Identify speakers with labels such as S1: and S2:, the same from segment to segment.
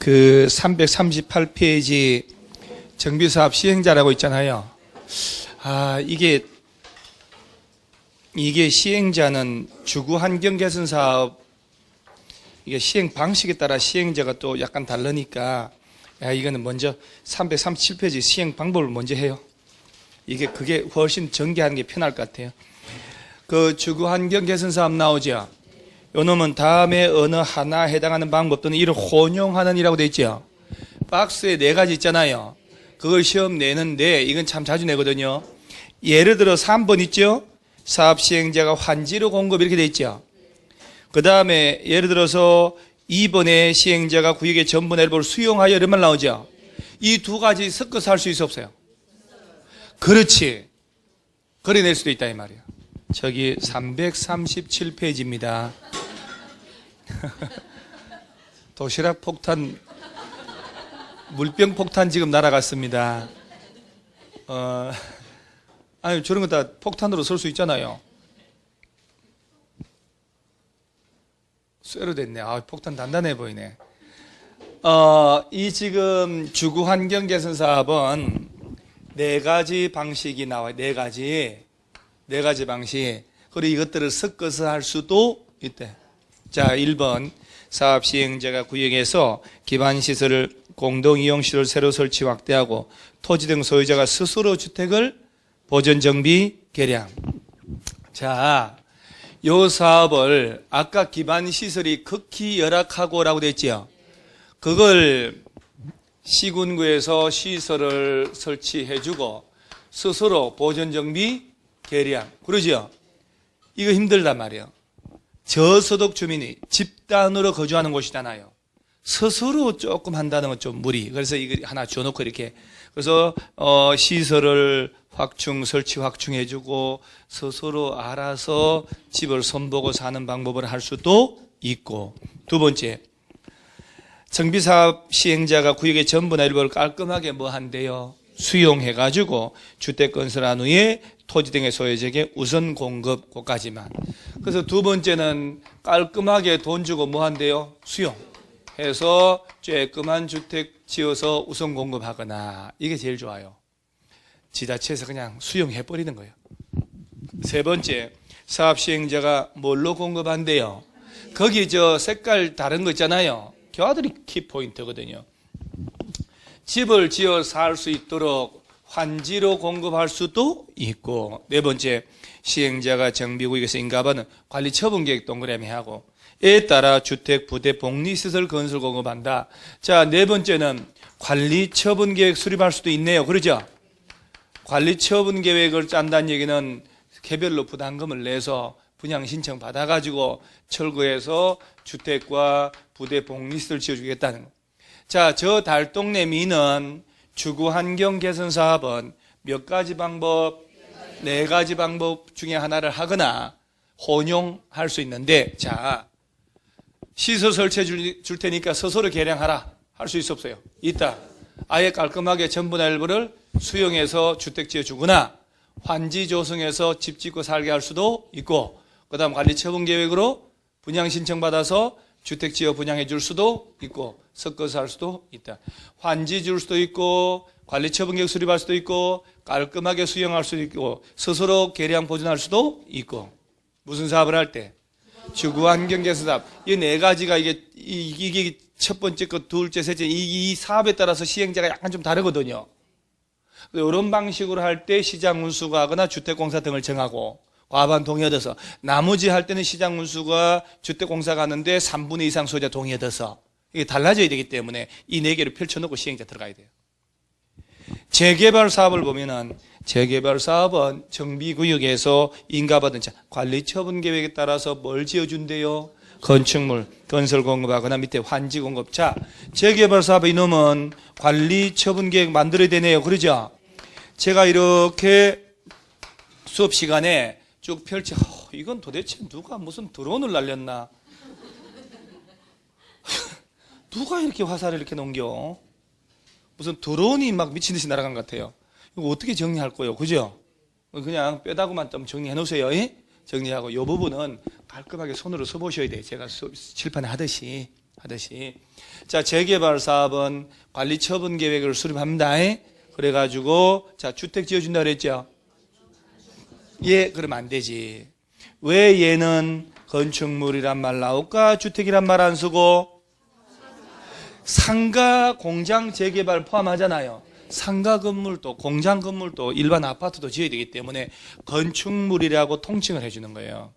S1: 그 338페이지 정비사업 시행자라고 있잖아요. 이게 시행자는 주거 환경 개선 사업, 이게 시행 방식에 따라 시행자가 또 약간 다르니까, 이거는 먼저 337페이지 시행 방법을 먼저 해요. 그게 훨씬 전개하는 게 편할 것 같아요. 그 주거 환경 개선 사업 나오죠. 요 놈은 다음에 어느 하나 해당하는 방법 또는 이를 혼용하는 이라고 되어 있죠. 박스에 4가지 있잖아요. 그걸 시험 내는데 이건 참 자주 내거든요. 예를 들어 3번 있죠. 사업 시행자가 환지로 공급 이렇게 되어 있죠. 그 다음에 예를 들어서 2번에 시행자가 구역의 전분의 일부를 수용하여 이런 말 나오죠. 이 2가지 섞어서 할 수 있어 없어요? 그렇지. 그려낼 수도 있다 이 말이에요. 저기 337페이지입니다. 도시락 폭탄, 물병 폭탄 지금 날아갔습니다. 아니 저런 거 다 폭탄으로 쏠 수 있잖아요. 쇠로 됐네. 폭탄 단단해 보이네. 이 지금 주거 환경 개선 사업은 4가지 방식이 나와요. 4가지 방식. 그리고 이것들을 섞어서 할 수도 있대. 자, 1번. 사업 시행자가 구역에서 기반시설을 공동이용시설 새로 설치 확대하고 토지 등 소유자가 스스로 주택을 보존 정비 개량. 자, 요 사업을 아까 기반시설이 극히 열악하고라고 됐지요. 그걸 시군구에서 시설을 설치해주고 스스로 보존 정비 개량. 그러죠? 이거 힘들단 말이에요. 저소득 주민이 집단으로 거주하는 곳이잖아요. 스스로 조금 한다는 건 좀 무리. 그래서 이거 하나 줘놓고 이렇게. 그래서 시설을 설치 확충해주고 스스로 알아서 집을 손보고 사는 방법을 할 수도 있고. 2번째, 정비사업 시행자가 구역의 전부나 일부를 깔끔하게 뭐 한대요? 수용해가지고 주택 건설한 후에 토지 등의 소유자에게 우선 공급, 그까지만. 그래서 2번째는 깔끔하게 돈 주고 뭐 한대요? 수용해서 쬐끔한 주택 지어서 우선 공급하거나. 이게 제일 좋아요. 지자체에서 그냥 수용해버리는 거예요. 3번째, 사업 시행자가 뭘로 공급한대요? 거기 색깔 다른 거 있잖아요. 교화들이 키포인트거든요. 집을 지어 살 수 있도록 환지로 공급할 수도 있고. 4번째, 시행자가 정비구역에서 인가받은 관리처분계획 동그라미 하고 이에 따라 주택, 부대, 복리시설 건설 공급한다. 자, 4번째는 관리처분계획 수립할 수도 있네요. 그러죠? 관리처분계획을 짠다는 얘기는 개별로 부담금을 내서 분양 신청 받아가지고 철거해서 주택과 부대, 복리시설 지어주겠다는 거. 자, 저 달동네 미는 주거 환경 개선 사업은 몇 가지 방법? 4가지 방법 중에 하나를 하거나 혼용할 수 있는데, 자, 시설 설치해 줄 테니까 스스로 개량하라. 할 수 있어 없어요? 있다. 아예 깔끔하게 전부나 일부를 수용해서 주택 지어주거나 환지 조성해서 집 짓고 살게 할 수도 있고, 그 다음 관리처분 계획으로 분양 신청 받아서 주택 지어 분양해 줄 수도 있고, 섞어서 할 수도 있다. 환지 줄 수도 있고, 관리처분 계획 수립할 수도 있고, 깔끔하게 수용할 수도 있고, 스스로 개량 보존할 수도 있고. 무슨 사업을 할 때? 주거 환경 개선 사업. 이 4가지가 이게 첫 번째 거, 둘째, 셋째, 이 사업에 따라서 시행자가 약간 좀 다르거든요. 이런 방식으로 할 때 시장 운수가 하거나 주택공사 등을 정하고, 과반 동의 얻어서, 나머지 할 때는 시장 운수가 주택공사가 하는데 3분의 2 이상 소유자 동의 얻어서, 이게 달라져야 되기 때문에 이 4개를 펼쳐놓고 시행자 들어가야 돼요. 재개발 사업을 보면은, 재개발 사업은 정비구역에서 인가받은 자, 관리처분 계획에 따라서 뭘 지어준대요? 건축물, 건설 공급하거나 밑에 환지 공급. 자, 재개발 사업의 이놈은 관리처분 계획 만들어야 되네요. 그러죠? 제가 이렇게 수업 시간에 쭉 펼쳐, 이건 도대체 누가 무슨 드론을 날렸나? 누가 이렇게 화살을 이렇게 넘겨? 무슨 드론이 막 미친 듯이 날아간 것 같아요. 이거 어떻게 정리할 거예요? 그죠? 그냥 뼈다구만 좀 정리해 놓으세요. 정리하고 이 부분은 깔끔하게 손으로 써보셔야 돼요. 제가 칠판에 하듯이. 하듯이. 자, 재개발 사업은 관리 처분 계획을 수립합니다. 그래가지고, 자, 주택 지어준다 그랬죠? 예, 그러면 안 되지. 왜 얘는 건축물이란 말 나올까? 주택이란 말 안 쓰고? 상가, 공장, 재개발 포함하잖아요. 상가 건물도, 공장 건물도, 일반 아파트도 지어야 되기 때문에 건축물이라고 통칭을 해주는 거예요.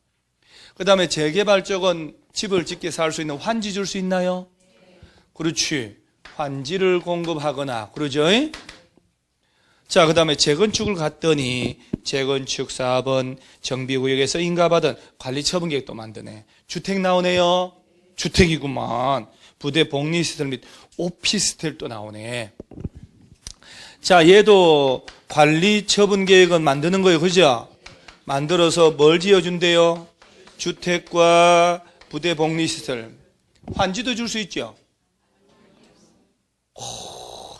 S1: 그 다음에 재개발 쪽은 집을 짓게 살 수 있는 환지 줄 수 있나요? 그렇지. 환지를 공급하거나, 그러죠? 자, 그 다음에 재건축을 갔더니 재건축 사업은 정비구역에서 인가받은 관리처분 계획도 만드네. 주택 나오네요. 주택이구만. 부대 복리시설 및 오피스텔도 나오네. 자, 얘도 관리처분 계획은 만드는 거예요. 그죠? 만들어서 뭘 지어준대요? 주택과 부대 복리시설. 환지도 줄 수 있죠?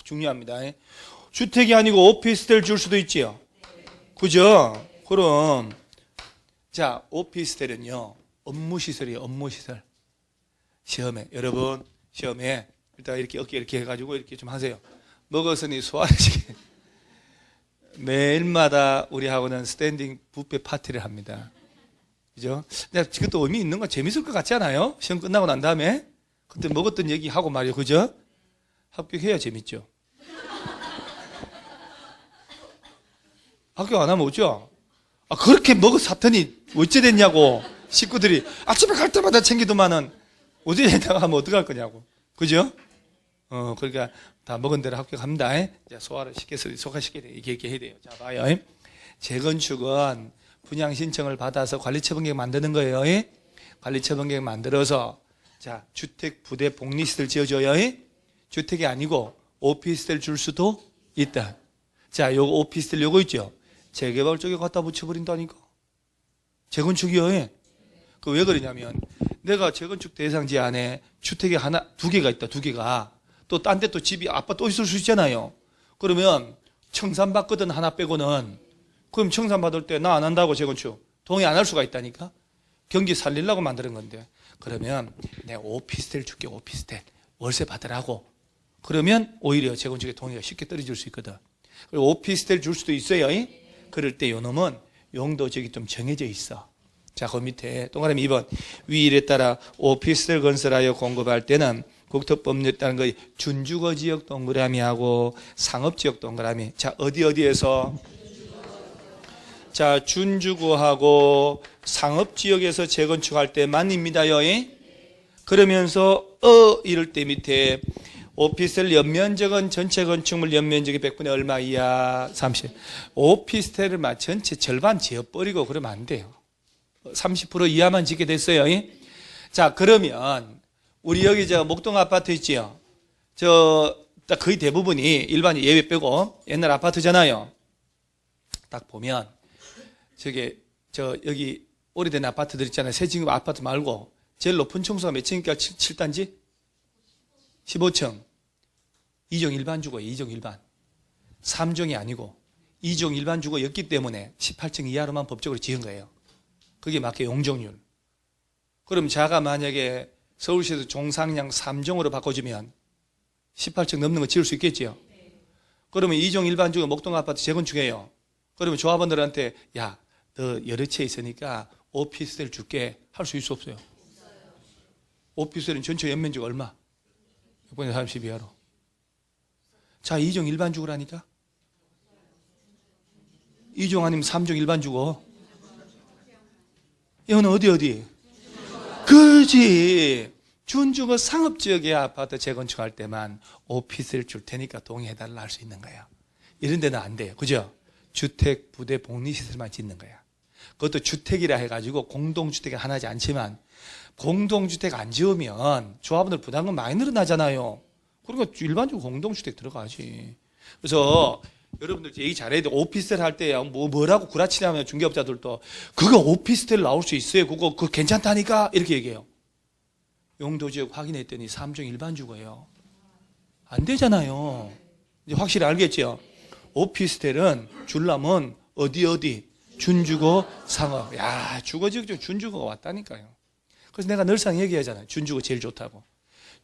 S1: 중요합니다. 주택이 아니고 오피스텔 줄 수도 있지요. 그죠? 그럼 자, 오피스텔은요 업무시설이에요. 업무시설. 시험에 여러분 시험에 일단 이렇게 어깨 이렇게 해가지고 이렇게 좀 하세요. 먹었으니 소화를 시켜. 매일마다 우리 학원은 스탠딩 뷔페 파티를 합니다. 그죠? 근데 그것도 의미 있는 건 재밌을 것 같지 않아요? 시험 끝나고 난 다음에 그때 먹었던 얘기 하고 말이에요. 그죠? 합격해야 재밌죠. 합격 안 하면 오죠? 아, 그렇게 먹어 샀더니 어째 됐냐고. 식구들이 아침에 갈 때마다 챙기더만은 어디 됐다가 하면 어떡할 거냐고. 그죠? 그러니까 다 먹은 대로 합격합니다. 자, 소화를 시켜서 소화시켜야 돼. 이렇게 해야 돼요. 자, 봐요. 재건축은 분양 신청을 받아서 관리처분계획 만드는 거예요. 관리처분계획 만들어서 자, 주택 부대 복리시설 지어줘요. 주택이 아니고 오피스텔 줄 수도 있다. 자, 요거 오피스텔 요거 있죠? 재개발 쪽에 갖다 붙여버린다니까. 재건축이요. 그 왜 그러냐면 내가 재건축 대상지 안에 주택이 하나, 두 개가 있다. 두 개가. 또 딴 데 또 집이 아빠 또 있을 수 있잖아요. 그러면 청산받거든 하나 빼고는. 그럼 청산받을 때 나 안 한다고 재건축. 동의 안 할 수가 있다니까. 경기 살리려고 만드는 건데. 그러면 내가 오피스텔 줄게. 오피스텔. 월세 받으라고. 그러면 오히려 재건축에 동의가 쉽게 떨어질 수 있거든. 그리고 오피스텔 줄 수도 있어요. 그럴 때 요 놈은 용도지역이 좀 정해져 있어. 자, 그 밑에 동그라미 2번. 위 일에 따라 오피스텔 건설하여 공급할 때는 국토법률에 따른 거 준주거 지역 동그라미하고 상업 지역 동그라미. 자, 어디에서? 자, 준주거하고 상업 지역에서 재건축할 때만입니다요. 그러면서 이럴 때 밑에 오피스텔 연면적은 전체 건축물 연면적이 100분의 얼마 이하? 30. 오피스텔을 전체 절반 지어버리고 그러면 안 돼요. 30% 이하만 짓게 됐어요. 자, 그러면 우리 여기 목동 아파트 있지요? 딱 거의 대부분이 일반 예외 빼고 옛날 아파트잖아요. 딱 보면 여기 오래된 아파트들 있잖아요. 새 지금 아파트 말고 제일 높은 층수가 몇 층입니까? 7단지? 15층. 2종 일반 주거예요. 2종 일반. 3종이 아니고 2종 일반 주거였기 때문에 18층 이하로만 법적으로 지은 거예요. 그게 맞게 용적률. 그럼 자가 만약에 서울시에서 종상량 3종으로 바꿔주면 18층 넘는 거 지을 수 있겠지요? 그러면 2종 일반 주거 목동 아파트 재건축해요. 그러면 조합원들한테 야, 너 여러 채 있으니까 오피스텔 줄게 할 수 있어 없어요? 오피스텔은 전체 연면적 얼마? 6분의 30 이하로. 자, 2종 일반 주거라니까? 2종 아니면 3종 일반 주거. 이건 어디? 그렇지. 준주거 상업지역의 아파트 재건축할 때만 오피스를 줄 테니까 동의해달라 할 수 있는 거야. 이런 데는 안 돼요. 그죠? 주택, 부대, 복리시설만 짓는 거야. 그것도 주택이라 해가지고 공동주택이 하나지 않지만 공동주택 안 지으면 조합원들 부담금 많이 늘어나잖아요. 그러니까 일반적으로 공동주택 들어가지. 그래서 여러분들 얘기 잘해야 돼. 오피스텔 할 때 뭐라고 구라치냐면 중개업자들도 그거 오피스텔 나올 수 있어요. 그거 괜찮다니까 이렇게 얘기해요. 용도지역 확인했더니 3종 일반 주거예요. 안 되잖아요. 이제 확실히 알겠죠? 오피스텔은 줄라면 어디 준주거 상업. 야, 주거지역 중 준주거가 왔다니까요. 그래서 내가 늘상 얘기하잖아요. 준주거 제일 좋다고.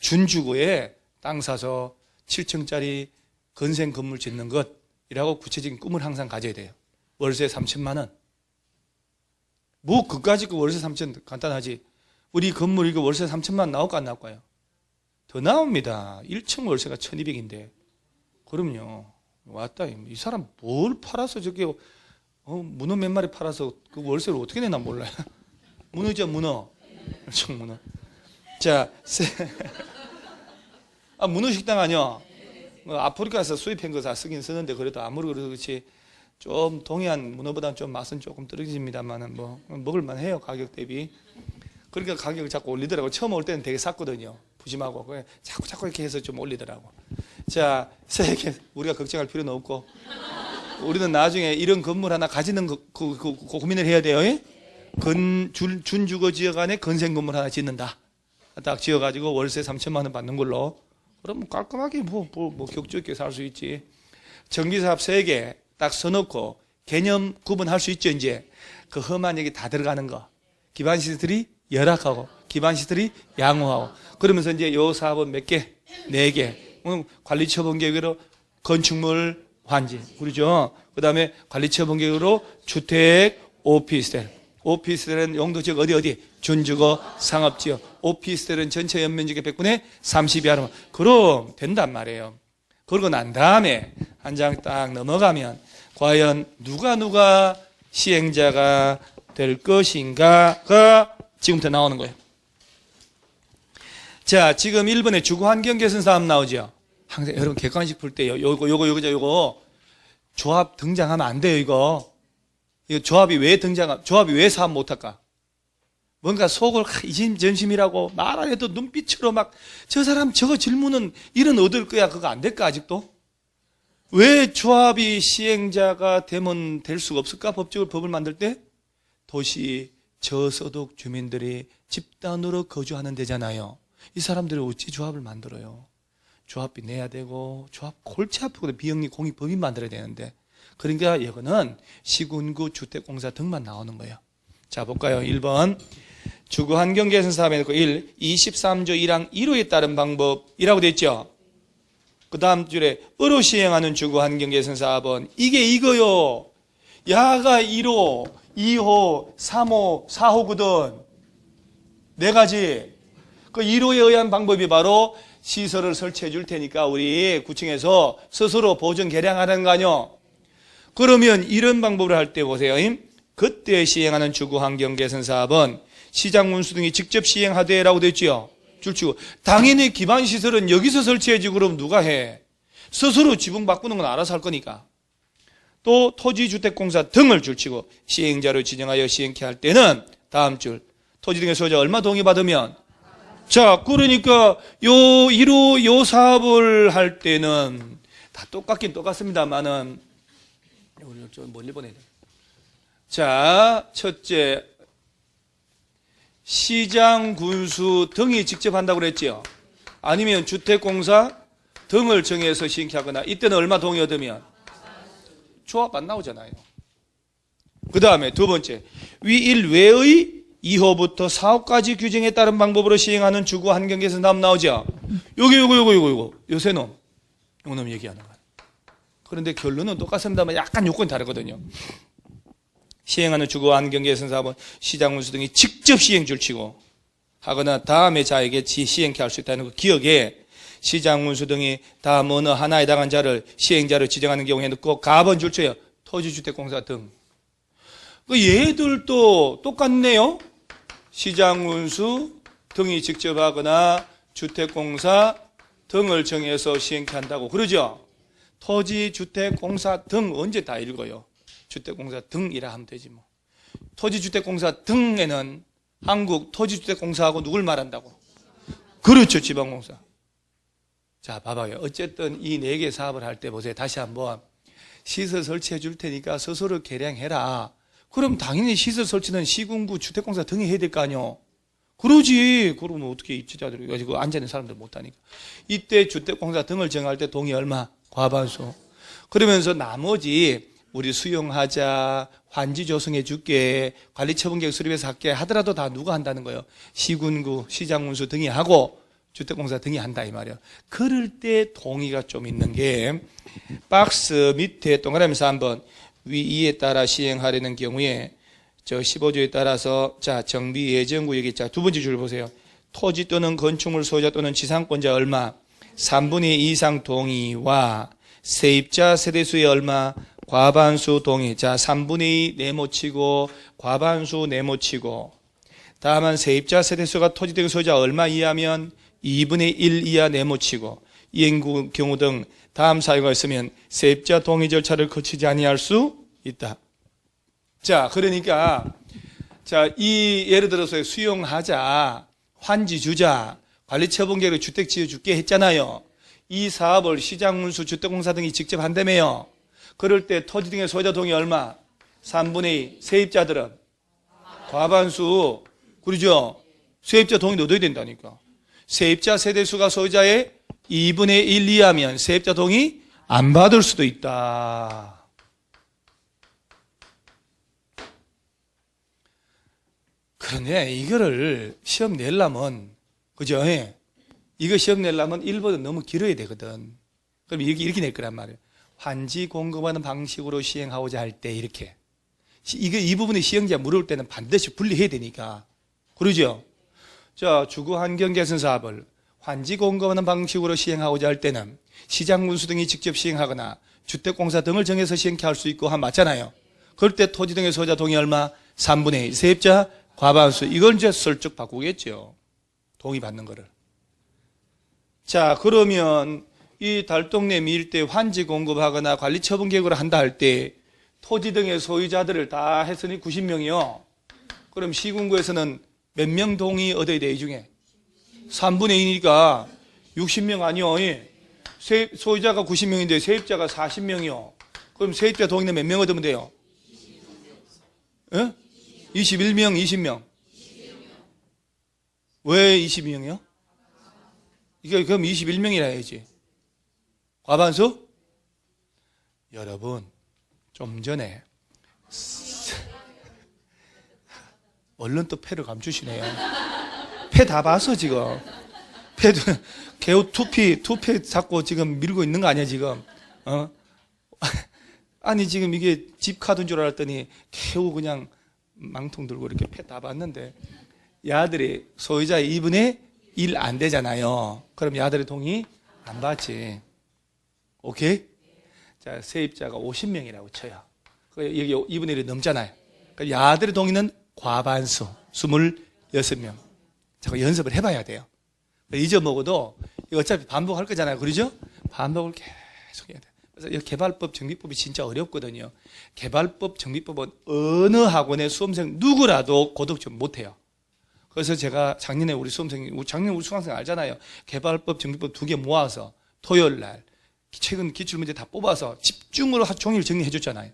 S1: 준주거에 땅 사서 7층짜리 건생 건물 짓는 것이라고 구체적인 꿈을 항상 가져야 돼요. 월세 3천만 원. 뭐 그까짓 거 월세 3천 간단하지. 우리 건물 이거 월세 3천만 원 나올까 안 나올까요? 더 나옵니다. 1층 월세가 1200인데. 그럼요. 왔다. 이 사람 뭘 팔아서 저게 문어 몇 마리 팔아서 그 월세를 어떻게 내나 몰라요. 문어죠, 문어. 그렇죠, 문어. 자, 문어 식당 아니야. 아프리카에서 수입한 거 다 쓰긴 쓰는데 그래도 아무리 그렇지 좀 동해안 문어보다는 좀 맛은 조금 떨어집니다만은 뭐 먹을만 해요, 가격 대비. 그러니까 가격을 자꾸 올리더라고. 처음 올 때는 되게 쌌거든요. 부심하고 자꾸 이렇게 해서 좀 올리더라고. 자, 세계 우리가 걱정할 필요는 없고 우리는 나중에 이런 건물 하나 가지는 고민을 해야 돼요. 예? 준주거 지역 안에 건생 건물 하나 짓는다. 딱 지어가지고 월세 3천만 원 받는 걸로. 그럼 깔끔하게 뭐 격조 있게 살 수 있지. 전기사업 3개 딱 써놓고 개념 구분할 수 있죠. 이제 그 험한 얘기 다 들어가는 거. 기반시설이 열악하고 기반시설이 양호하고 그러면서 이제 요 사업은 몇 개? 4개. 관리처분 계획으로 건축물 환지. 그러죠. 그 다음에 관리처분 계획으로 주택, 오피스텔. 오피스텔은 용도 지역 어디? 준주거 상업지역. 오피스텔은 전체 연면적의 100분의 30 이하로. 그럼 된단 말이에요. 그러고 난 다음에 한 장 딱 넘어가면 과연 누가 시행자가 될 것인가가 지금부터 나오는 거예요. 자, 지금 1번에 주거환경 개선 사업 나오죠. 항상 여러분 객관식 풀 때요. 요거 조합 등장하면 안 돼요, 이거 조합이 왜 사업 못 할까? 뭔가 속을 이심전심이라고 말 안 해도 눈빛으로 막 저 사람 저거 질문은 이런 얻을 거야. 그거 안 될까 아직도? 왜 조합이 시행자가 되면 될 수가 없을까? 법적으로 법을 만들 때 도시 저소득 주민들이 집단으로 거주하는 데잖아요. 이 사람들이 어찌 조합을 만들어요? 조합비 내야 되고 조합 골치 아프거든. 비영리 공익법인 만들어야 되는데. 그러니까 이거는 시군구 주택공사 등만 나오는 거예요. 자, 볼까요? 1번 주거환경개선 사업에 넣고 1. 23조 1항 1호에 따른 방법이라고 되어 있죠. 그 다음 줄에 으로 시행하는 주거환경개선 사업은 이게 이거요. 야가 1호, 2호, 3호, 4호거든. 4가지. 그 1호에 의한 방법이 바로 시설을 설치해 줄 테니까 우리 구청에서 스스로 보존 개량하는 거 아니요. 그러면 이런 방법을 할 때 보세요. 그때 시행하는 주거환경개선 사업은 시장군수 등이 직접 시행하되라고 되어 있죠. 줄치고 당연히 기반시설은 여기서 설치해야지. 그럼 누가 해? 스스로 지붕 바꾸는 건 알아서 할 거니까. 또 토지주택공사 등을 줄치고 시행자로 지정하여 시행케 할 때는 다음 줄 토지 등의 소유자 얼마 동의받으면. 자, 그러니까 요 1호 요 사업을 할 때는 다 똑같긴 똑같습니다만은 우리 좀 멀리 보내야 돼. 자, 첫째 시장, 군수 등이 직접 한다고 그랬지요. 아니면 주택공사 등을 정해서 시행케 하거나 이때는 얼마 동의 얻으면 조합 안 나오잖아요. 그 다음에 두 번째 위 1 외의 2호부터 4호까지 규정에 따른 방법으로 시행하는 주거환경개선 다음 나오죠. 요새 놈 얘기하는 거예요. 그런데 결론은 똑같습니다만 약간 요건이 다르거든요. 시행하는 주거환경개선 사업은 시장군수 등이 직접 시행 줄치고 하거나 다음에 자에게 시행케 할 수 있다는 거 기억에 시장군수 등이 다음 어느 하나에 해당한 자를 시행자로 지정하는 경우에 넣고 가번 줄쳐요. 토지주택공사 등. 얘들도 똑같네요. 시장군수 등이 직접 하거나 주택공사 등을 정해서 시행케 한다고 그러죠. 토지주택공사 등 언제 다 읽어요? 주택공사 등이라 하면 되지 뭐. 토지주택공사 등에는 한국 토지주택공사하고 누굴 말한다고? 그렇죠. 지방공사. 자, 봐봐요. 어쨌든 이 4개 사업을 할 때 보세요. 다시 한번 시설 설치해 줄 테니까 스스로 개량해라. 그럼 당연히 시설 설치는 시군구 주택공사 등이 해야 될 거 아니요. 그러지. 그러면 어떻게 입주자들이 가지고 앉아있는 사람들 못하니까. 이때 주택공사 등을 정할 때 동의 얼마? 과반수. 그러면서 나머지 우리 수용하자, 환지 조성해 줄게, 관리처분계획 수립해서 할게 하더라도 다 누가 한다는 거예요? 시군구, 시장군수 등이 하고 주택공사 등이 한다 이 말이에요. 그럴 때 동의가 좀 있는 게 박스 밑에 동그라미 3번 위에 따라 시행하려는 경우에 저 15조에 따라서 자 정비 예정구역이 자 두 번째 줄 보세요. 토지 또는 건축물 소유자 또는 지상권자 얼마 3분의 2 이상 동의와 세입자 세대수의 얼마 과반수 동의. 자 3분의 2 네모치고 과반수 네모치고 다만 세입자 세대수가 토지 등 소유자 얼마 이하면 2분의 1 이하 네모치고 이 경우 등 다음 사유가 있으면 세입자 동의 절차를 거치지 아니할 수 있다. 자 그러니까 자 이 예를 들어서 수용하자 환지 주자 관리처분계획으로 주택 지어줄게 했잖아요. 이 사업을 시장운수 주택공사 등이 직접 한다며요. 그럴 때 토지 등의 소유자 동의 얼마? 3분의 2 세입자들은 과반수 그러죠? 세입자 동의 얻어야 된다니까. 세입자 세대수가 소유자의 2분의 1 이하면 세입자 동의 안 받을 수도 있다. 그런데 이거를 시험 내려면 그죠? 이거 시험 내려면 1번은 너무 길어야 되거든. 그럼 이렇게 낼 거란 말이에요. 환지 공급하는 방식으로 시행하고자 할 때 이렇게. 이 부분에 시행자 물을 때는 반드시 분리해야 되니까. 그러죠? 자, 주거 환경 개선 사업을 환지 공급하는 방식으로 시행하고자 할 때는 시장군수 등이 직접 시행하거나 주택공사 등을 정해서 시행케 할 수 있고 한 맞잖아요. 그럴 때 토지 등의 소유자 동의 얼마? 3분의 1 세입자 과반수. 이걸 이제 슬쩍 바꾸겠죠. 동의 받는 거를. 자, 그러면 이 달동네 밀대 환지 공급하거나 관리 처분 계획을 한다 할 때 토지 등의 소유자들을 다 했으니 90명이요. 그럼 시군구에서는 몇 명 동의 얻어야 돼, 이 중에? 3분의 2니까 60명 아니요. 소유자가 90명인데 세입자가 40명이요. 그럼 세입자 동의는 몇 명 얻으면 돼요? 21명, 20명. 왜 22명이요? 이게 그럼 21명이라 해야지. 과반수? 여러분, 좀 전에 얼른 또 패를 감추시네요. 패 다 봤어 지금. 패도 개우 투피 잡고 지금 밀고 있는 거 아니야 지금? 아니 지금 이게 집 카드인 줄 알았더니 개우 그냥 망통 들고 이렇게 패 다 봤는데 야들이 소유자의 2분의 1 안 되잖아요. 그럼 야들의 동의 안 받지. 오케이? 자, 세입자가 50명이라고 쳐요. 여기 2분의 1이 넘잖아요. 그러니까 야들의 동의는 과반수 26명. 자꾸 연습을 해봐야 돼요. 잊어먹어도 이거 어차피 반복할 거잖아요. 그러죠? 반복을 계속 해야 돼요. 그래서 이 개발법 정비법이 진짜 어렵거든요. 개발법 정비법은 어느 학원의 수험생 누구라도 고득점 못해요. 그래서 제가 작년에 우리 수험생, 작년 우리 수강생 알잖아요. 개발법 정비법 2개 모아서 토요일 날 최근 기출문제 다 뽑아서 집중으로 하루 종일 정리해 줬잖아요.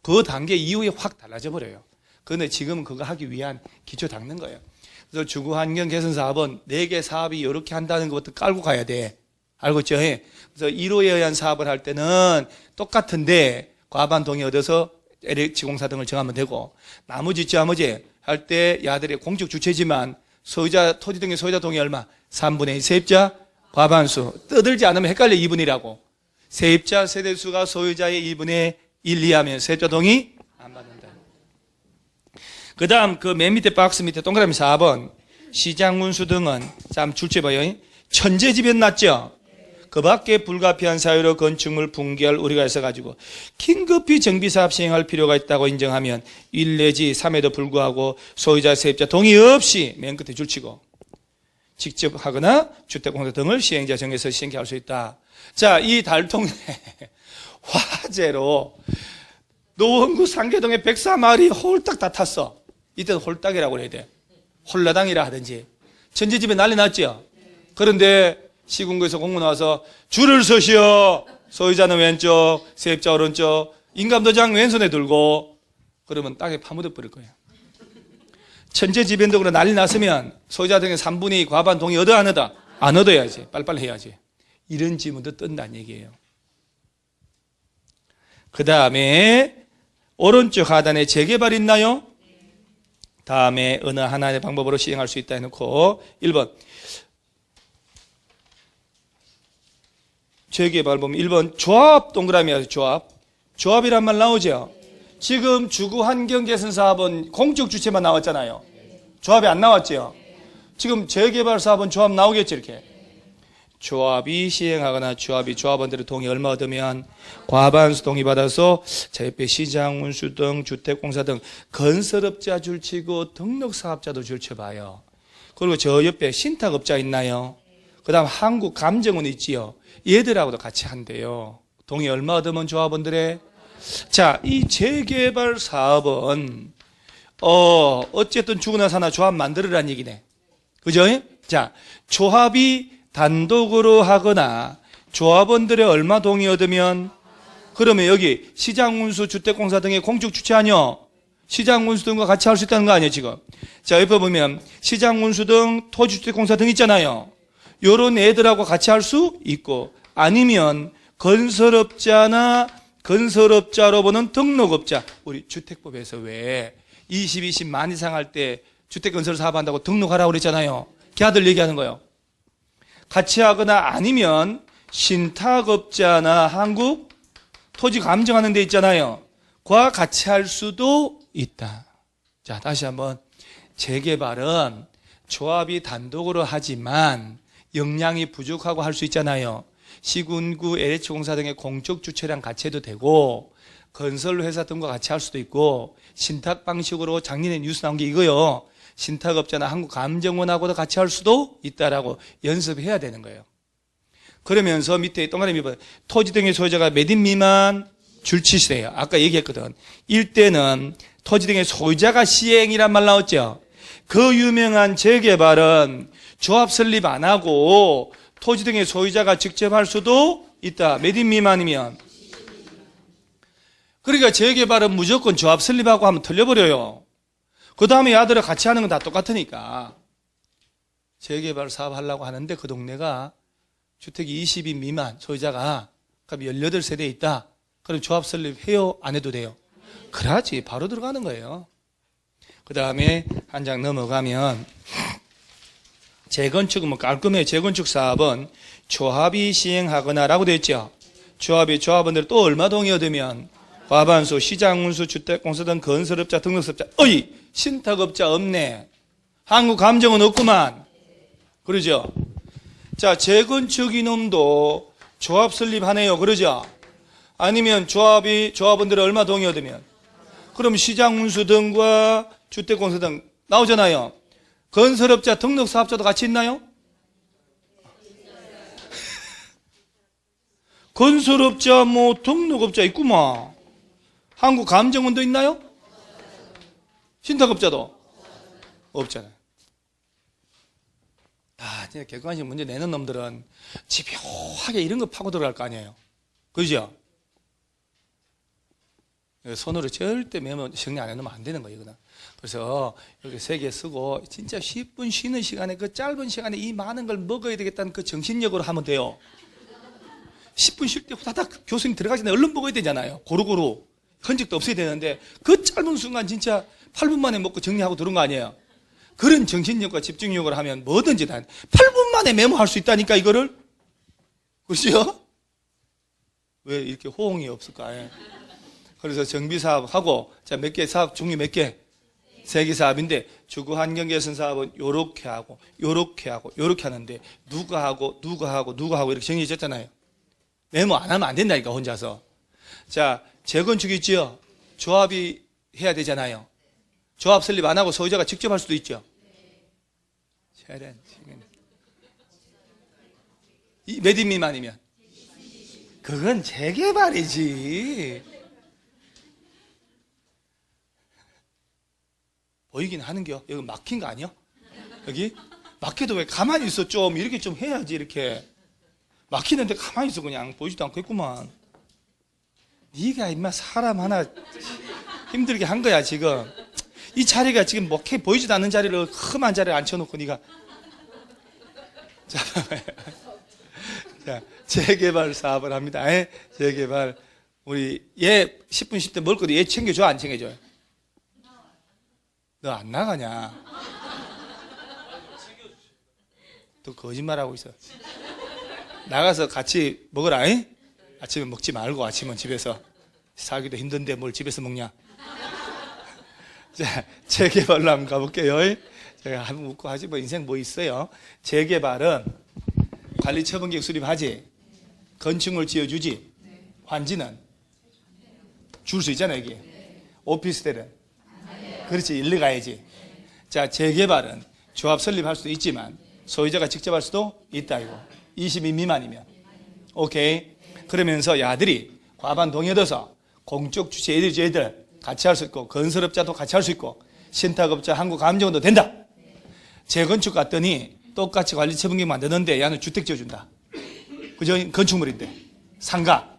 S1: 그 단계 이후에 확 달라져 버려요. 그런데 지금은 그거 하기 위한 기초 닦는 거예요. 그래서 주거환경 개선 사업은 4개 사업이 이렇게 한다는 것부터 깔고 가야 돼. 알겠죠? 그래서 1호에 의한 사업을 할 때는 똑같은데 과반 동의 얻어서 LH공사 등을 정하면 되고 나머지 할 때 야들이 공적 주체지만 소유자 토지 등의 소유자 동의 얼마? 3분의 2 세입자 과반수. 떠들지 않으면 헷갈려 2분이라고. 세입자 세대수가 소유자의 2분의 1 이하면 세입자 동의 안 받는다. 그 다음 그 맨 밑에 박스 밑에 동그라미 4번 시장운수 등은 참 줄쳐봐요. 천재지변 났죠? 그 밖에 불가피한 사유로 건축물 붕괴할 우려가 있어가지고 긴급히 정비사업 시행할 필요가 있다고 인정하면 1 내지 3에도 불구하고 소유자 세입자 동의 없이 맨 끝에 줄치고 직접 하거나 주택공사 등을 시행자 정해서 시행케 할 수 있다. 자, 이 달동네 화재로 노원구 상계동에 104마을이 홀딱 다 탔어. 이때는 홀딱이라고 해야 돼. 홀라당이라 하든지. 천재집에 난리 났죠. 그런데 시군구에서 공문 와서 줄을 서시오. 소유자는 왼쪽, 세입자 오른쪽, 인감도장 왼손에 들고 그러면 땅에 파묻어 버릴 거예요. 천재지변적으로 난리 났으면 소유자 등의 3분의 2 과반 동의 얻어 안 얻어? 안 얻어야지. 빨리빨리 해야지. 이런 지문도 뜬다는 얘기예요. 그 다음에 오른쪽 하단에 재개발 있나요? 다음에 어느 하나의 방법으로 시행할 수 있다 해놓고 1번 재개발 보면 1번 조합 동그라미야. 조합이란 말 나오죠. 지금 주거환경개선사업은 공적 주체만 나왔잖아요. 조합이 안 나왔죠. 지금 재개발 사업은 조합 나오겠죠. 이렇게 조합이 시행하거나 조합원들의 동의 얼마 얻으면 과반수 동의받아서 자 옆에 시장 운수 등 주택공사 등 건설업자 줄치고 등록사업자도 줄쳐봐요. 그리고 저 옆에 신탁업자 있나요? 그 다음 한국감정원 있지요. 얘들하고도 같이 한대요. 동의 얼마 얻으면 조합원들의 자, 이 재개발 사업은 어쨌든 죽으나 사나 조합 만들으란 얘기네. 그죠? 자, 조합이 단독으로 하거나 조합원들의 얼마 동의 얻으면 그러면 여기 시장운수 주택공사 등의 공적 주체 아니요? 시장운수 등과 같이 할 수 있다는 거 아니에요 지금? 자, 옆에 보면 시장운수 등 토지주택공사 등 있잖아요. 요런 애들하고 같이 할 수 있고 아니면 건설업자로 보는 등록업자. 우리 주택법에서 왜 20, 만 이상 할 때 주택건설 사업한다고 등록하라고 그랬잖아요. 걔들 얘기하는 거예요. 같이 하거나 아니면 신탁업자나 한국 토지 감정하는 데 있잖아요. 그와 같이 할 수도 있다. 자, 다시 한번. 재개발은 조합이 단독으로 하지만 역량이 부족하고 할 수 있잖아요. 시군구, LH공사 등의 공적 주체랑 같이 해도 되고 건설회사 등과 같이 할 수도 있고 신탁 방식으로 작년에 뉴스 나온 게 이거요. 신탁업자나 한국감정원하고도 같이 할 수도 있다라고 연습해야 되는 거예요. 그러면서 밑에 동그라미 봐. 토지 등의 소유자가 몇 인 미만 줄치시래요. 아까 얘기했거든. 일대는 토지 등의 소유자가 시행이란 말 나왔죠. 그 유명한 재개발은 조합 설립 안 하고 토지 등의 소유자가 직접 할 수도 있다. 몇 인 미만이면. 그러니까 재개발은 무조건 조합 설립하고 하면 틀려버려요. 그 다음에 야들을 같이 하는 건 다 똑같으니까. 재개발 사업 하려고 하는데 그 동네가 주택이 20인 미만 소유자가 그럼 18세대에 있다. 그럼 조합 설립해요? 안 해도 돼요? 그래야지. 바로 들어가는 거예요. 그 다음에 한 장 넘어가면 재건축은 뭐 깔끔해요. 재건축 사업은 조합이 시행하거나 라고 되어 있죠. 조합원들 또 얼마 동의 얻으면 과반수, 시장운수, 주택공사 등 건설업자, 등록업자. 신탁업자 없네. 한국감정은 없구만. 그러죠. 자, 재건축 이놈도 조합 설립하네요. 그러죠. 아니면 조합원들이 얼마 동의 얻으면 그럼 시장운수 등과 주택공사 등 나오잖아요. 건설업자, 등록사업자도 같이 있나요? 건설업자, 등록업자 있구만. 한국감정원도 있나요? 신탁업자도 없잖아요. 진짜 객관식 문제 내는 놈들은 집요하게 이런 거 파고 들어갈 거 아니에요. 그죠? 손으로 절대 메모 정리 안 해놓으면 안 되는 거예요, 이거는. 그래서 여기 3개 쓰고 진짜 10분 쉬는 시간에 그 짧은 시간에 이 많은 걸 먹어야 되겠다는 그 정신력으로 하면 돼요. 10분 쉴 때 후다닥 교수님 들어가기 전에 얼른 먹어야 되잖아요. 고루고루. 흔적도 없어야 되는데 그 짧은 순간 진짜 8분 만에 먹고 정리하고 들은 거 아니에요. 그런 정신력과 집중력을 하면 뭐든지 다 8분 만에 메모할 수 있다니까 이거를. 그렇죠? 왜 이렇게 호응이 없을까? 그래서 정비사업하고 자, 몇 개 사업 종류 몇 개? 3개 사업인데 주거환경개선 사업은 요렇게 하고 요렇게 하고 요렇게 하는데 누가 하고 이렇게 정해졌잖아요. 메모 안 하면 안 된다니까 혼자서. 자, 재건축 있죠? 조합이 해야 되잖아요. 조합 설립 안 하고 소유자가 직접 할 수도 있죠. 몇 인 미만이면? 그건 재개발이지. 보이긴 하는겨. 여기 막힌 거 아니야? 여기? 막혀도 왜 가만히 있어 좀 이렇게 좀 해야지 이렇게. 막히는데 가만히 있어 그냥 보이지도 않고 있구만. 네가 임마 사람 하나 힘들게 한 거야 지금. 이 자리가 지금 뭐 보이지도 않는 자리를 험한 자리에 앉혀놓고 네가. 자, 재개발 사업을 합니다. 재개발. 우리 얘 10분 쉴 때 먹을 것도 얘 챙겨줘 안 챙겨줘요? 너 안 나가냐? 또 거짓말하고 있어. 나가서 같이 먹어라. 잉? 아침에 먹지 말고 아침은 집에서 살기도 힘든데 뭘 집에서 먹냐. 자, 재개발로 한번 가볼게요. 제가 한번 묻고 하지 뭐 인생 뭐 있어요. 재개발은 관리처분계획 수립하지, 건축물 지어주지, 환지는 줄 수 있잖아요. 여기 오피스텔은 그렇지, 일리 가야지. 자, 재개발은 조합 설립할 수도 있지만 소유자가 직접 할 수도 있다 이거. 20인 미만이면 오케이. 그러면서 야들이 과반 동의 얻어서 공적 주체 애들 같이 할 수 있고, 건설업자도 같이 할 수 있고, 신탁업자 한국감정원도 된다. 재건축 갔더니 똑같이 관리처분계획 만드는데 야는 주택 지어준다. 그죠? 건축물인데 상가.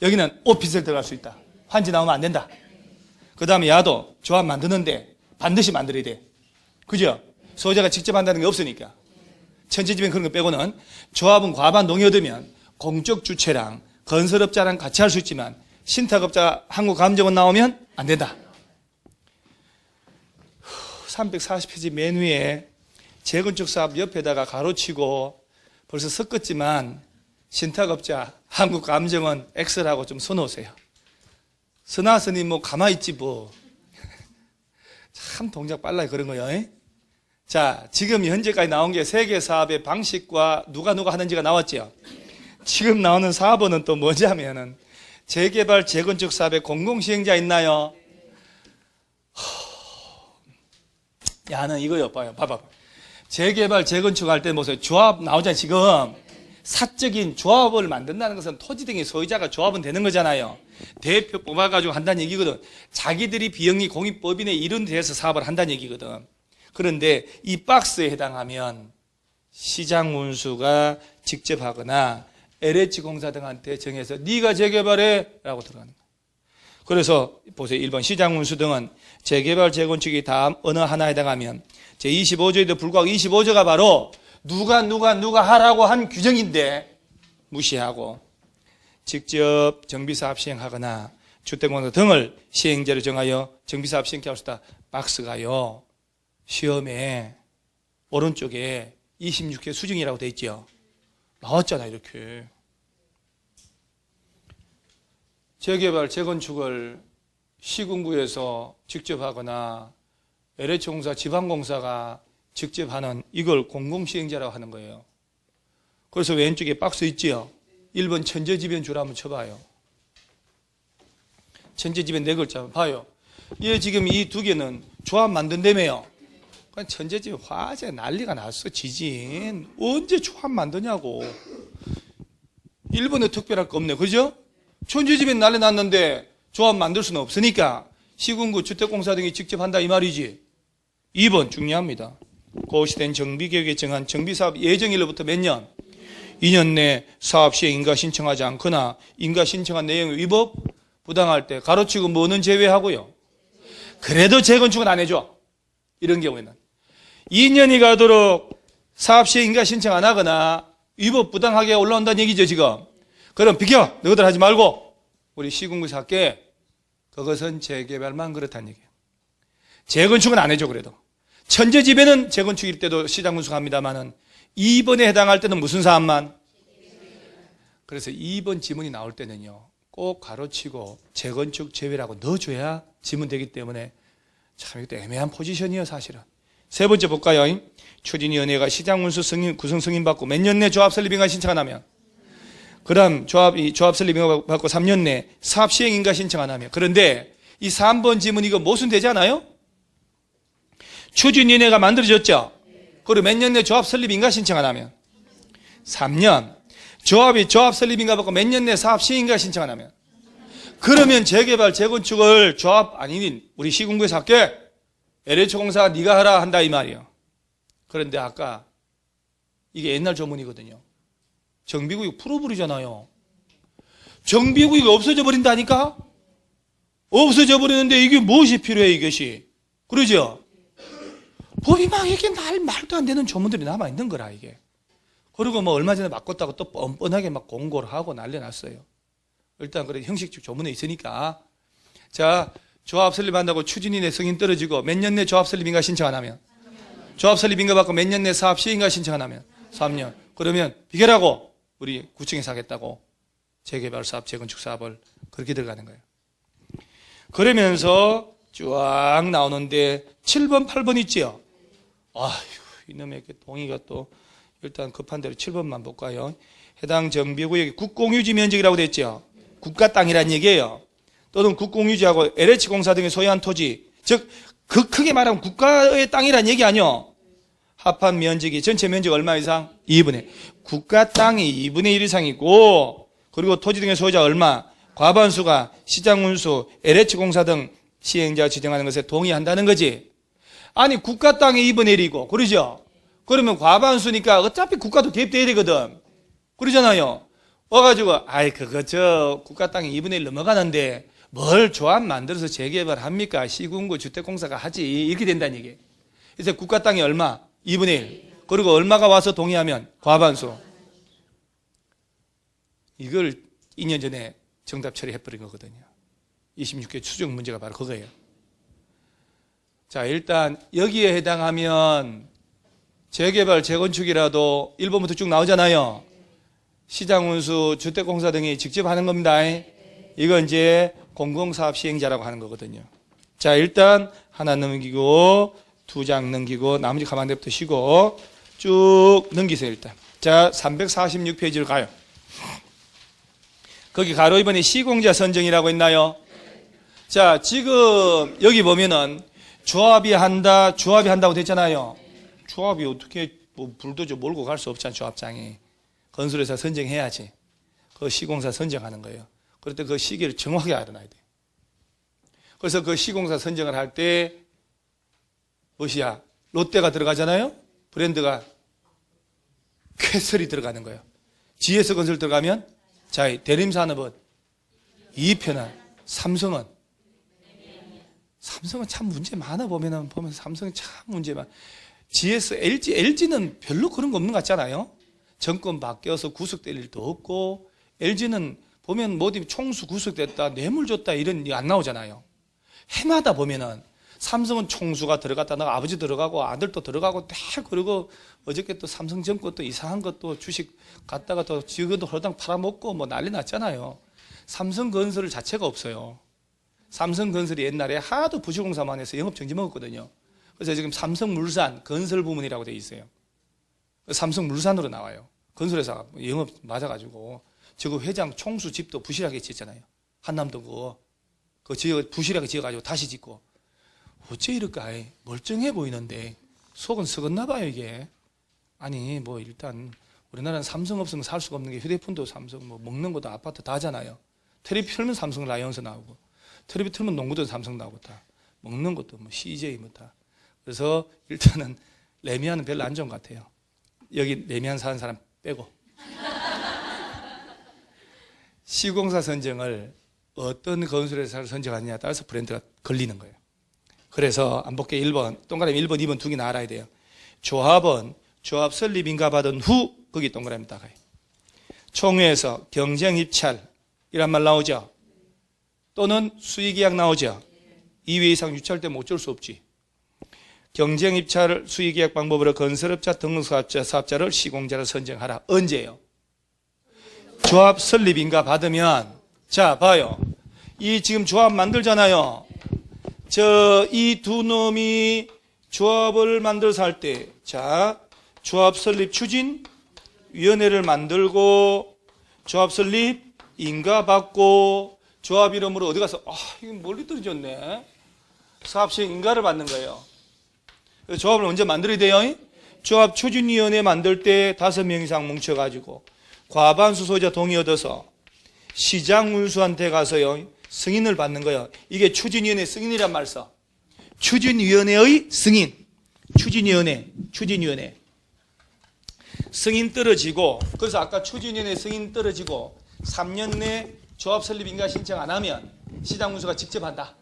S1: 여기는 오피스텔 들어갈 수 있다. 환지 나오면 안 된다. 그 다음에 야도 조합 만드는데 반드시 만들어야 돼. 그죠? 소유자가 직접 한다는 게 없으니까. 천재집행 그런 거 빼고는 조합은 과반 동의 얻으면 공적 주체랑 건설업자랑 같이 할 수 있지만 신탁업자 한국감정원 나오면 안 된다. 340페이지 맨 위에 재건축 사업 옆에다가 가로치고 벌써 섞었지만 신탁업자 한국감정원 X라고 좀 써놓으세요. 써놨으니 뭐 가만히 있지 뭐. 참 동작 빨라요 그런 거요. 자, 지금 현재까지 나온 게 세개 사업의 방식과 누가 하는지가 나왔죠. 지금 나오는 4번은 또 뭐냐면은 재개발 재건축 사업의 공공시행자 있나요? 야는 이거요. 봐봐. 재개발 재건축 할 때 보세요. 조합 나오잖아요. 지금 사적인 조합을 만든다는 것은 토지 등의 소유자가 조합은 되는 거잖아요. 대표 뽑아가지고 한다는 얘기거든. 자기들이 비영리 공익법인에 이런 데서 사업을 한다는 얘기거든. 그런데 이 박스에 해당하면 시장 운수가 직접 하거나 LH공사 등한테 정해서 네가 재개발해 라고 들어가는 거예요. 그래서 보세요. 1번 시장 운수 등은 재개발 재건축이 다음 어느 하나에 해당하면 제25조에도 불구하고 25조가 바로 누가 하라고 한 규정인데 무시하고 직접 정비사업 시행하거나 주택공사 등을 시행자로 정하여 정비사업 시행케 할 수 있다. 박스가요. 시험에 오른쪽에 26회 수정이라고 돼 있죠. 나왔잖아요. 이렇게. 재개발 재건축을 시군구에서 직접 하거나 LH공사 지방공사가 직접 하는 이걸 공공시행자라고 하는 거예요. 그래서 왼쪽에 박스 있지요. 1번 천재지변주라 한번 쳐봐요. 천재지변 4글자 봐요. 얘 지금 이 두 개는 조합 만든다며요. 천재지변 화재 난리가 났어. 지진 언제 조합 만드냐고. 1번에 특별할 거 없네. 그죠? 천재지변 난리 났는데 조합 만들 수는 없으니까 시군구 주택공사 등이 직접 한다 이 말이지. 2번 중요합니다. 고시된 정비계획에 정한 정비사업 예정일로부터 몇 년? 2년 내 사업 시행 인가 신청하지 않거나 인가 신청한 내용의 위법 부당할 때 가로치고 뭐는 제외하고요. 그래도 재건축은 안 해줘. 이런 경우에는 2년이 가도록 사업 시행 인가 신청 안 하거나 위법 부당하게 올라온다는 얘기죠. 지금 그럼 비켜. 너희들 하지 말고 우리 시군구에서 할게. 그것은 재개발만 그렇다는 얘기예요. 재건축은 안 해줘. 그래도 천재지변은 재건축일 때도 시장 운수합니다만은 2번에 해당할 때는 무슨 사업만? 그래서 2번 지문이 나올 때는요 꼭 가로치고 재건축 제외라고 넣어줘야 지문 되기 때문에 참 이것도 애매한 포지션이에요. 사실은. 세 번째 볼까요? 추진위원회가 시장 운수 구성 승인 받고 몇 년 내 조합 설립 인가 신청 안 하면, 그 다음 조합 설립 인가 받고 3년 내 사업 시행 인가 신청 안 하면. 그런데 이 3번 지문 이거 모순되지 않아요? 추진위원회가 만들어졌죠? 그리고 몇 년 내 조합 설립 인가 신청 안 하면 3년. 조합 설립 인가 받고 몇 년 내 사업 시행 인가 신청 안 하면, 그러면 재개발 재건축을 조합 아닌 우리 시군구에서 할게. LH공사가 네가 하라 한다 이 말이에요. 그런데 아까 이게 옛날 조문이거든요. 정비구역 풀어버리잖아요. 정비구역이 없어져 버린다니까? 없어져 버리는데 이게 무엇이 필요해 이것이? 그러죠? 법이 막 이렇게 말도 안 되는 조문들이 남아있는 거라 이게. 그리고 뭐 얼마 전에 바꿨다고 또 뻔뻔하게 막 공고를 하고 난리 났어요. 일단 그래 형식적 조문에 있으니까. 자, 조합 설립한다고 추진인의 승인 떨어지고 몇 년 내 조합 설립인가 신청 안 하면, 조합 설립인가 받고 몇 년 내 사업 시행인가 신청 안 하면 3년. 그러면 비결하고 우리 구청에서 하겠다고 재개발 사업, 재건축 사업을 그렇게 들어가는 거예요. 그러면서 쫙 나오는데 7번, 8번 있지요? 아휴, 이놈의 동의가 또 일단 급한 대로 7번만 볼까요? 해당 정비구역의 국공유지 면적이라고 됐죠? 국가 땅이란 얘기예요. 또는 국공유지하고 LH공사 등의 소유한 토지, 즉 그 크게 말하면 국가의 땅이란 얘기 아니요? 합한 면적이 전체 면적 얼마 이상? 2분의 국가 땅이 2분의 1 이상이고, 그리고 토지 등의 소유자 얼마? 과반수가 시장운수, LH공사 등 시행자가 지정하는 것에 동의한다는 거지. 아니 국가 땅이 2분의 1이고 그러죠? 그러면 과반수니까 어차피 국가도 개입돼야 되거든. 그러잖아요. 와가지고 아이 그거 저 국가 땅이 2분의 1 넘어가는데 뭘 조합 만들어서 재개발합니까? 시군구 주택공사가 하지. 이렇게 된다는 얘기예요. 그래서 국가 땅이 얼마? 2분의 1. 그리고 얼마가 와서 동의하면? 과반수. 이걸 2년 전에 정답 처리해버린 거거든요. 26개 추정 문제가 바로 그거예요. 자, 일단 여기에 해당하면 재개발, 재건축이라도 1번부터 쭉 나오잖아요. 시장운수, 주택공사 등이 직접 하는 겁니다. 이건 이제 공공사업 시행자라고 하는 거거든요. 자, 일단 하나 넘기고 2장 넘기고 나머지 가만 냅두시고 쭉 넘기세요. 일단 자, 346페이지로 가요. 거기 가로 2번에 시공자 선정이라고 있나요? 자, 지금 여기 보면은 조합이 한다고 됐잖아요. 조합이 어떻게 뭐 불도저 몰고 갈 수 없잖아. 조합장이 건설회사 선정해야지. 그 시공사 선정하는 거예요. 그럴 때 그 시기를 정확하게 알아놔야 돼요. 그래서 그 시공사 선정을 할 때 무엇이야? 롯데가 들어가잖아요. 브랜드가 쾌설이 들어가는 거예요. GS건설 들어가면 자, 대림산업은 이편한 삼성은 참 문제 많아. 보면 삼성이 참 문제 많아. GS, LG는 별로 그런 거 없는 것 같잖아요. 정권 바뀌어서 구속될 일도 없고, LG는 보면 뭐든 총수 구속됐다, 뇌물 줬다 이런 게 안 나오잖아요. 해마다 보면은 삼성은 총수가 들어갔다, 나 아버지 들어가고 아들도 들어가고 다 그러고 어저께 또 삼성정권 또 이상한 것도 주식 갖다가 또 지금도 허당 팔아먹고 뭐 난리 났잖아요. 삼성건설 자체가 없어요. 삼성건설이 옛날에 하도 부실공사만 해서 영업정지 먹었거든요. 그래서 지금 삼성물산 건설부문이라고 돼 있어요. 삼성물산으로 나와요. 건설회사가 영업 맞아가지고 저거 회장 총수 집도 부실하게 짓잖아요. 한남도 그거 부실하게 지어가지고 다시 짓고. 어째 이럴까? 멀쩡해 보이는데 속은 썩었나 봐요 이게. 아니 뭐 일단 우리나라는 삼성 없으면 살 수가 없는 게 휴대폰도 삼성, 뭐 먹는 것도 아파트 다 하잖아요. 텔레비 틀면 삼성 라이온스 나오고, 텔레비 틀면 농구도 삼성 나오고, 다 먹는 것도 뭐 CJ 뭐 다. 그래서 일단은 레미안은 별로 안 좋은 것 같아요. 여기 레미안 사는 사람 빼고. 시공사 선정을 어떤 건설회사를 선정하느냐에 따라서 브랜드가 걸리는 거예요. 그래서 안 볼게 1번 동그라미 1번 2번 두 개나 알아야 돼요. 조합은 조합 설립 인가 받은 후 거기 동그라미 따가요. 총회에서 경쟁 입찰 이란 말 나오죠. 또는 수의계약 나오죠. 2회 이상 유찰되면 어쩔 수 없지. 경쟁 입찰 수의계약 방법으로 건설업자 등록사업자를 시공자로 선정하라. 언제요? 조합 설립 인가 받으면, 자 봐요. 이 지금 조합 만들잖아요. 이 두 놈이 조합을 만들어서 할 때, 자, 조합 설립 추진 위원회를 만들고 조합 설립 인가 받고 조합 이름으로 어디 가서 이거 멀리 떨어졌네. 사업 시행 인가를 받는 거예요. 그래서 조합을 언제 만들어야 돼요? 조합 추진위원회 만들 때 5명 이상 뭉쳐가지고 과반수 소유자 동의 얻어서 시장 운수한테 가서요 승인을 받는 거예요. 이게 추진위원회 승인이란 말 써. 추진위원회의 승인. 추진위원회 승인 떨어지고, 그래서 아까 추진위원회 승인 떨어지고 3년 내 조합 설립 인가 신청 안 하면 시장 운수가 직접 한다.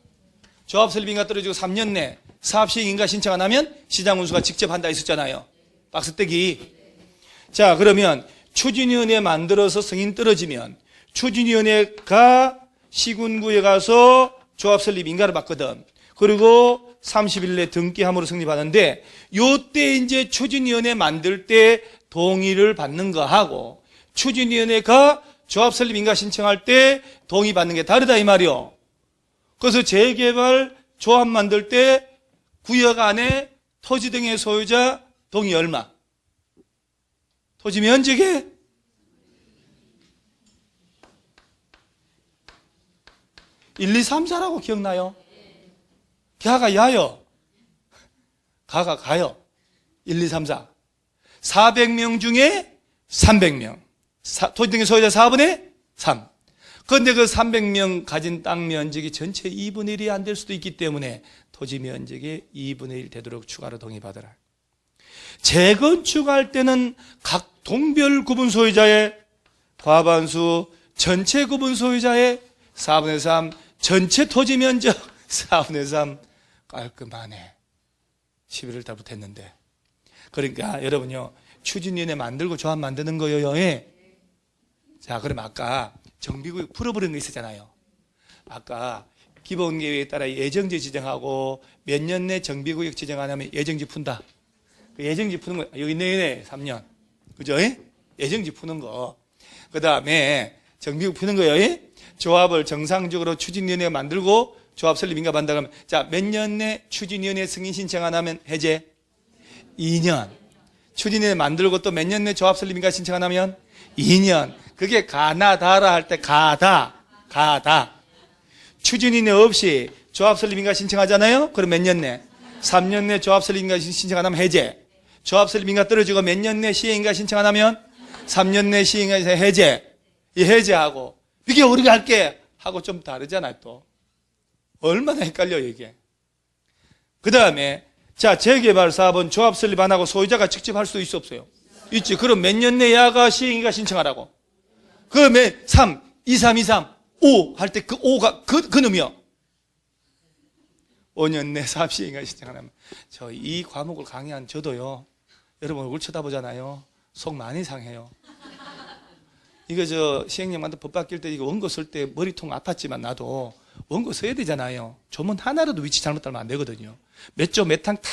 S1: 조합 설립 인가 떨어지고 3년 내 사업 시행 인가 신청 안 하면 시장 운수가 직접 한다 있었잖아요. 박스떼기. 자, 그러면 추진위원회 만들어서 승인 떨어지면 추진위원회가 시군구에 가서 조합 설립 인가를 받거든. 그리고 30일 내 등기함으로 성립하는데, 요때 이제 추진위원회 만들 때 동의를 받는 거 하고 추진위원회가 조합 설립 인가 신청할 때 동의받는 게 다르다 이 말이요. 그래서 재개발 조합 만들 때 구역 안에 토지 등의 소유자 동의 얼마? 토지 면적에 1, 2, 3, 4라고 기억나요? 가가 야요. 가가 가요. 1, 2, 3, 4. 400명 중에 300명. 토지 등의 소유자 4분의 3. 그런데 그 300명 가진 땅 면적이 전체 2분의 1이 안 될 수도 있기 때문에 토지 면적의 2분의 1 되도록 추가로 동의받아라. 재건축할 때는 각 동별 구분 소유자의 과반수, 전체 구분 소유자의 4분의 3, 전체 토지 면적 4분의 3 깔끔하네. 11월 달부터 했는데. 그러니까 여러분요, 추진위원회 만들고 조합 만드는 거예요. 예. 자, 그럼 아까 정비구역 풀어버리는 거 있었잖아요. 아까 기본계획에 따라 예정지 지정하고 몇 년 내 정비구역 지정 안 하면 예정지 푼다. 그 예정지 푸는 거 여기 내내 3년. 그죠? 예? 예정지 푸는 거. 그 다음에 정비구역 푸는 거예요. 예? 조합을 정상적으로 추진위원회가 만들고 조합 설립 인가받는다 그러면 자, 몇 년 내 추진위원회 승인 신청 안 하면 해제? 2년. 추진위원회 만들고 또 몇 년 내 조합 설립 인가 신청 안 하면 2년. 그게 가나다라 할 때 가다. 추진위원회 없이 조합 설립 인가 신청하잖아요? 그럼 몇 년 내? 3년 내 조합 설립 인가 신청 안 하면 해제. 조합 설립 인가 떨어지고 몇 년 내 시행 인가 신청 안 하면 3년 내 시행 인가 해제. 이 해제하고 이게 우리가 할게 하고 좀 다르잖아요, 또. 얼마나 헷갈려요, 이게. 그 다음에, 자, 재개발 사업은 조합 설립 안 하고 소유자가 직접 할 수도 있어, 없어요? 있지. 그럼 몇 년 내 야가 시행인가 신청하라고. 그러면 3, 2, 3, 2, 3, 5 할 때 그 5가 그 놈이요. 5년 내 사업 시행인가 신청하라면. 저 이 과목을 강의한 저도요, 여러분 얼굴 쳐다보잖아요. 속 많이 상해요. 이거 저 시행령만도 법 바뀔 때 이거 원고 쓸 때 머리통 아팠지만 나도 원고 써야 되잖아요. 조문 하나라도 위치 잘못 달면 안 되거든요. 몇 조 몇 항 다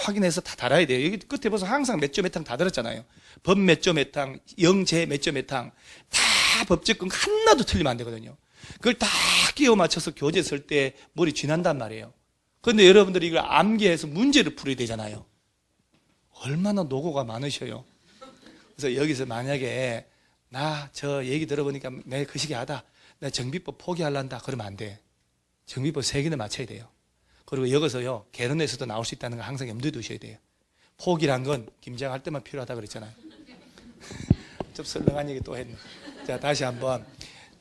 S1: 확인해서 다 달아야 돼요. 여기 끝에 보서 항상 몇 조 몇 항 다 달았잖아요. 법 몇 조 몇 항, 영제 몇 조 몇 항, 다 법적근 하나도 틀리면 안 되거든요. 그걸 다 끼워 맞춰서 교재 쓸 때 머리 쥐난단 말이에요. 그런데 여러분들이 이걸 암기해서 문제를 풀어야 되잖아요. 얼마나 노고가 많으셔요. 그래서 여기서 만약에 나 저 얘기 들어보니까 내 그 시기 하다. 나 정비법 포기하려한다. 그러면 안 돼. 정비법 3개는 맞춰야 돼요. 그리고 여기서요, 개론에서도 나올 수 있다는 거 항상 염두에 두셔야 돼요. 포기란 건 김장할 때만 필요하다 그랬잖아요. 좀 설렁한 얘기 또 했네. 자, 다시 한번.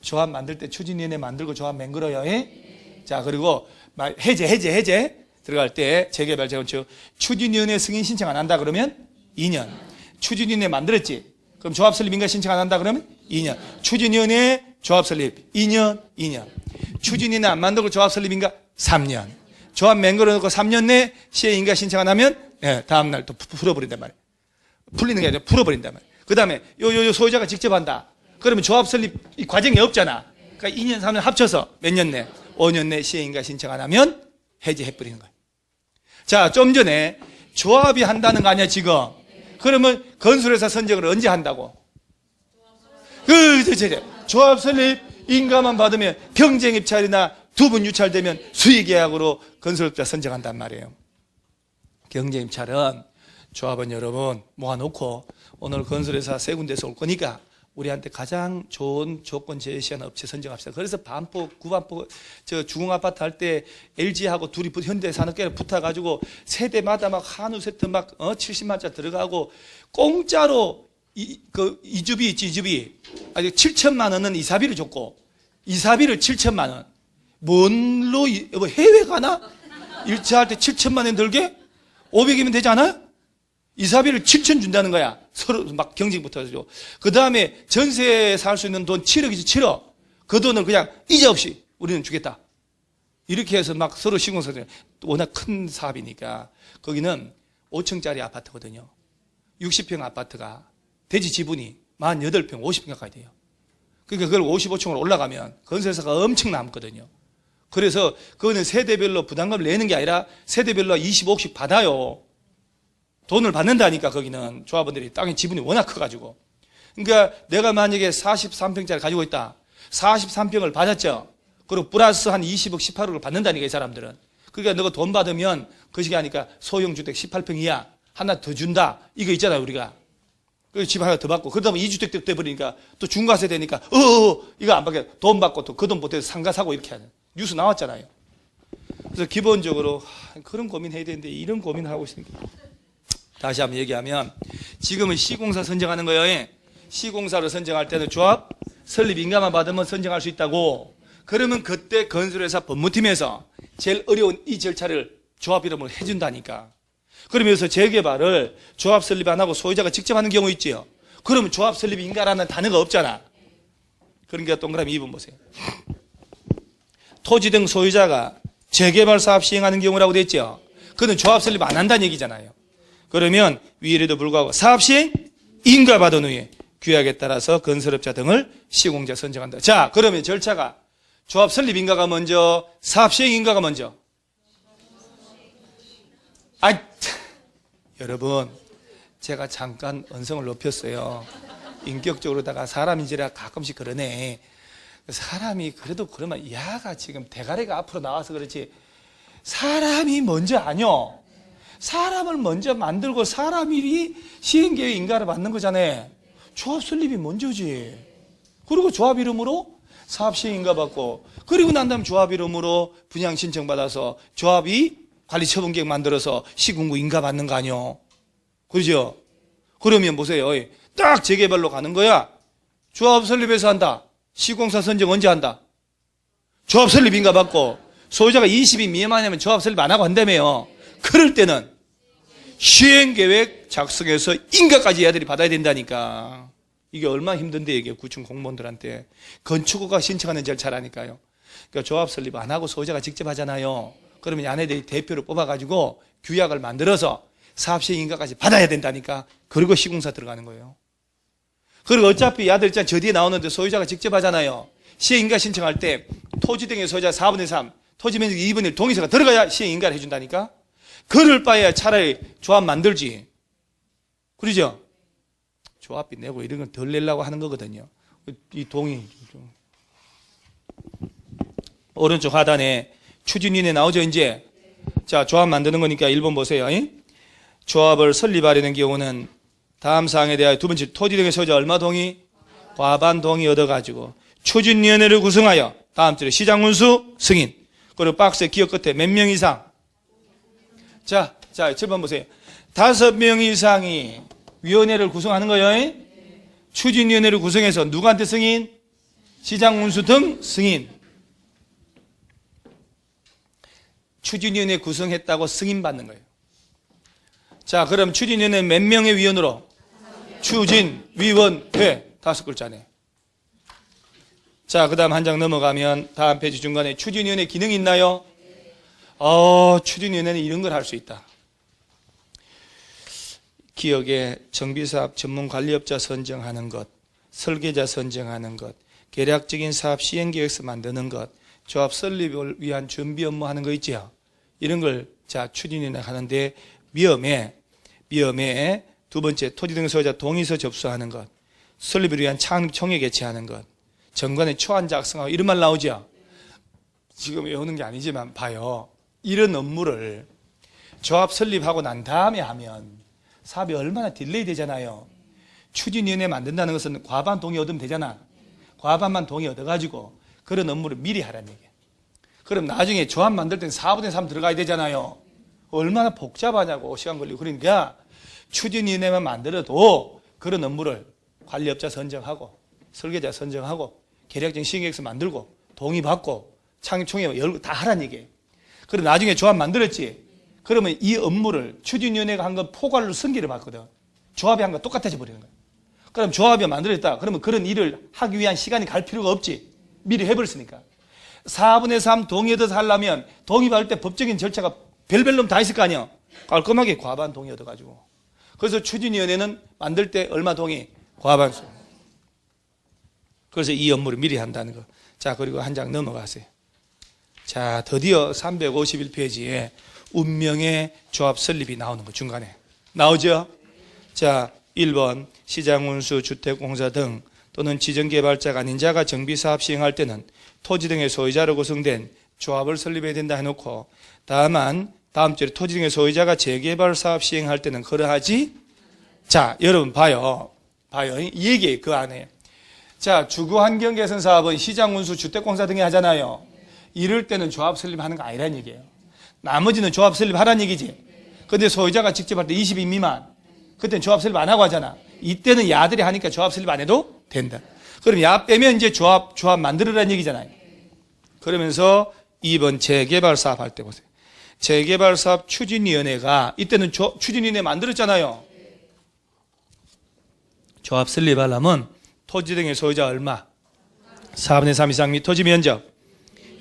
S1: 조합 만들 때 추진위원회 만들고 조합 맹글어요. 예? 자, 그리고 해제. 들어갈 때 재개발 재건축. 추진위원회 승인 신청 안 한다 그러면 2년. 추진위원회 만들었지? 그럼 조합 설립 인가 신청 안 한다 그러면 2년. 추진위원회 조합 설립 2년. 추진위원회 안 만들고 조합 설립 인가 3년. 조합 맹글어 놓고 3년 내 시행 인가 신청 안 하면 다음 날 또 풀어버린단 말이에요. 풀리는 게 아니라 풀어버린단 말이에요. 그 다음에 요 소유자가 직접 한다. 그러면 조합 설립 이 과정이 없잖아. 그러니까 2년 3년 합쳐서 몇 년 내? 5년 내 시행 인가 신청 안 하면 해제해버리는 거예요. 자, 좀 전에 조합이 한다는 거 아니야 지금. 그러면 건설회사 선정을 언제 한다고? 조합 설립 인가만 받으면 경쟁 입찰이나 두 번 유찰되면 수의계약으로 건설업자 선정한단 말이에요. 경쟁 입찰은 조합은 여러분 모아놓고 오늘 건설회사 세 군데서 올 거니까 우리한테 가장 좋은 조건 제시하는 업체 선정합시다. 그래서 반포, 구반포, 저 주공아파트 할 때 LG하고 둘이 현대산업계를 붙어가지고 세대마다 막 한우 세트 막 70만짜리 들어가고 공짜로 이주비 있지, 이주비. 아직 7천만 원은 이사비를 줬고 이사비를 7천만 원. 뭘로 해외 가나? 일차할 때 7천만 원 들게? 500이면 되지 않아요? 이사비를 7천 준다는 거야. 서로 막 경쟁부터 해서. 그 다음에 전세에 살 수 있는 돈 7억이지, 7억. 그 돈을 그냥 이자 없이 우리는 주겠다. 이렇게 해서 막 서로 시공사들, 워낙 큰 사업이니까. 거기는 5층짜리 아파트거든요. 60평 아파트가 대지 지분이 48평, 50평 가까이 돼요. 그러니까 그걸 55층으로 올라가면 건설사가 엄청 남거든요. 그래서 그거는 세대별로 부담금을 내는 게 아니라 세대별로 25억씩 받아요. 돈을 받는다니까 거기는 조합원들이 땅의 지분이 워낙 커가지고. 그러니까 내가 만약에 43평짜리 가지고 있다. 43평을 받았죠. 그리고 플러스 한 20억, 18억을 받는다니까, 이 사람들은. 그러니까 너가 돈 받으면 그 시기 하니까 소형주택 18평 이하 하나 더 준다. 이거 있잖아요, 우리가. 그래서 집 하나 더 받고, 그러다 보면 2주택 돼버리니까 또 중과세 되니까, 이거 안 받게 돈 받고 또 그 돈 못해서 상가 사고 이렇게 하는. 뉴스 나왔잖아요. 그래서 기본적으로 그런 고민해야 되는데 이런 고민을 하고 있으니까. 다시 한번 얘기하면 지금은 시공사 선정하는 거예요. 시공사를 선정할 때는 조합 설립 인가만 받으면 선정할 수 있다고. 그러면 그때 건설회사 법무팀에서 제일 어려운 이 절차를 조합 이름으로 해준다니까. 그러면서 재개발을 조합 설립 안 하고 소유자가 직접 하는 경우 있지요. 그러면 조합 설립 인가라는 단어가 없잖아. 그러니까 동그라미 2번 보세요. 토지 등 소유자가 재개발 사업 시행하는 경우라고 돼 있죠. 그는 조합 설립 안 한다는 얘기잖아요. 그러면 위에도 불구하고 사업 시행 인가 받은 후에 규약에 따라서 건설업자 등을 시공자 선정한다. 자, 그러면 절차가 조합 설립 인가가 먼저, 사업 시행 인가가 먼저. 여러분, 제가 잠깐 언성을 높였어요. 인격적으로다가 사람인지라 가끔씩 그러네. 사람이 그래도 그러면 야가 지금 대가리가 앞으로 나와서 그렇지. 사람이 먼저 아니요. 사람을 먼저 만들고 사람이 시행계획 인가를 받는 거잖아요. 조합 설립이 먼저지. 그리고 조합 이름으로 사업 시행 인가 받고, 그리고 난 다음 조합 이름으로 분양 신청 받아서 조합이 관리 처분 계획 만들어서 시군구 인가 받는 거 아니요. 그죠? 그러면 보세요. 딱 재개발로 가는 거야. 조합 설립해서 한다. 시공사 선정 언제 한다? 조합 설립 인가 받고, 소유자가 20인 미만이면 조합 설립 안 하고 한다며요. 그럴 때는 시행계획 작성해서 인가까지 애들이 받아야 된다니까. 이게 얼마나 힘든데, 이게 구청 공무원들한테. 건축허가 신청하는 절차라니까요. 그러니까 조합 설립 안 하고 소유자가 직접 하잖아요. 그러면 아내들이 대표를 뽑아가지고 규약을 만들어서 사업시행 인가까지 받아야 된다니까. 그리고 시공사 들어가는 거예요. 그리고 어차피 아들 있잖아, 저 뒤에 나오는데 소유자가 직접 하잖아요. 시행인가 신청할 때 토지 등의 소유자 4분의 3, 토지 면적 2분의 1 동의서가 들어가야 시행인가를 해준다니까. 그럴 바에야 차라리 조합 만들지. 그러죠? 조합비 내고 이런 건 덜 내려고 하는 거거든요. 이 동의. 오른쪽 하단에 추진위원회 나오죠, 이제. 자, 조합 만드는 거니까 1번 보세요. 조합을 설립하려는 경우는 다음 사항에 대하여 두 번째, 토지 등의 소유자 얼마 동의? 과반 동의 얻어가지고 추진위원회를 구성하여 다음 줄에 시장군수 승인. 그리고 박스의 기억 끝에 몇 명 이상? 자, 7번 보세요. 5명 이상이 위원회를 구성하는 거예요. 추진위원회를 구성해서 누구한테 승인? 시장군수 등 승인. 추진위원회 구성했다고 승인받는 거예요. 자, 그럼 추진위원회 몇 명의 위원으로? 추진위원회 5글자네. 자, 그 다음 한 장 넘어가면 다음 페이지 중간에 추진위원회 기능이 있나요? 추진위원회는 이런 걸 할 수 있다. 기업의 정비사업 전문관리업자 선정하는 것, 설계자 선정하는 것, 계략적인 사업 시행계획서 만드는 것, 조합 설립을 위한 준비 업무 하는 거 있죠. 이런 걸 추진위원회 하는데 위험에 두 번째 토지 등 소유자 동의서 접수하는 것, 설립을 위한 창립총회 개최하는 것, 정관의 초안 작성하고 이런 말 나오죠. 지금 외우는 게 아니지만 봐요. 이런 업무를 조합 설립하고 난 다음에 하면 사업이 얼마나 딜레이 되잖아요. 추진위원회 만든다는 것은 과반 동의 얻으면 되잖아. 과반만 동의 얻어가지고 그런 업무를 미리 하라는 얘기예요. 그럼 나중에 조합 만들 때는 4분의 3 들어가야 되잖아요. 얼마나 복잡하냐고, 시간 걸리고. 그러니까 추진위원회만 만들어도 그런 업무를 관리업자 선정하고 설계자 선정하고 계략적인 시행계획서 만들고 동의받고 창립총회 열고 다 하라는 얘기예요. 그럼 나중에 조합 만들었지. 그러면 이 업무를 추진위원회가 한 건 포괄로 승계를 받거든. 조합이 한 건 똑같아져 버리는 거야. 그럼 조합이 만들었다. 그러면 그런 일을 하기 위한 시간이 갈 필요가 없지. 미리 해버렸으니까. 4분의 3 동의 얻어서 하려면 동의받을 때 법적인 절차가 별별 놈 다 있을 거 아니야. 깔끔하게 과반 동의 얻어가지고. 그래서 추진위원회는 만들 때 얼마 동의? 과반수. 그래서 이 업무를 미리 한다는 거. 자, 그리고 한 장 넘어가세요. 자, 드디어 351페이지에 운명의 조합 설립이 나오는 거 중간에. 나오죠? 자, 1번 시장운수, 주택공사 등 또는 지정개발자가 아닌 자가 정비사업 시행할 때는 토지 등의 소유자로 구성된 조합을 설립해야 된다 해놓고, 다만 다음 절에 토지 등의 소유자가 재개발사업 시행할 때는 그러하지. 자, 여러분 봐요. 이 얘기 그 안에. 자, 주거환경개선 사업은 시장운수, 주택공사 등이 하잖아요. 이럴 때는 조합 설립하는 거 아니란 얘기예요. 나머지는 조합 설립하란 얘기지. 근데 소유자가 직접 할 때 20인 미만, 그때는 조합 설립 안 하고 하잖아. 이때는 야들이 하니까 조합 설립 안 해도 된다. 그럼 야 빼면 이제 조합 만들으라는 얘기잖아요. 그러면서 2번 재개발 사업 할 때 보세요. 재개발 사업 추진위원회가 이때는 추진위원회 만들었잖아요. 조합 설립하려면 토지 등의 소유자 얼마? 4분의 3 이상 및 토지 면적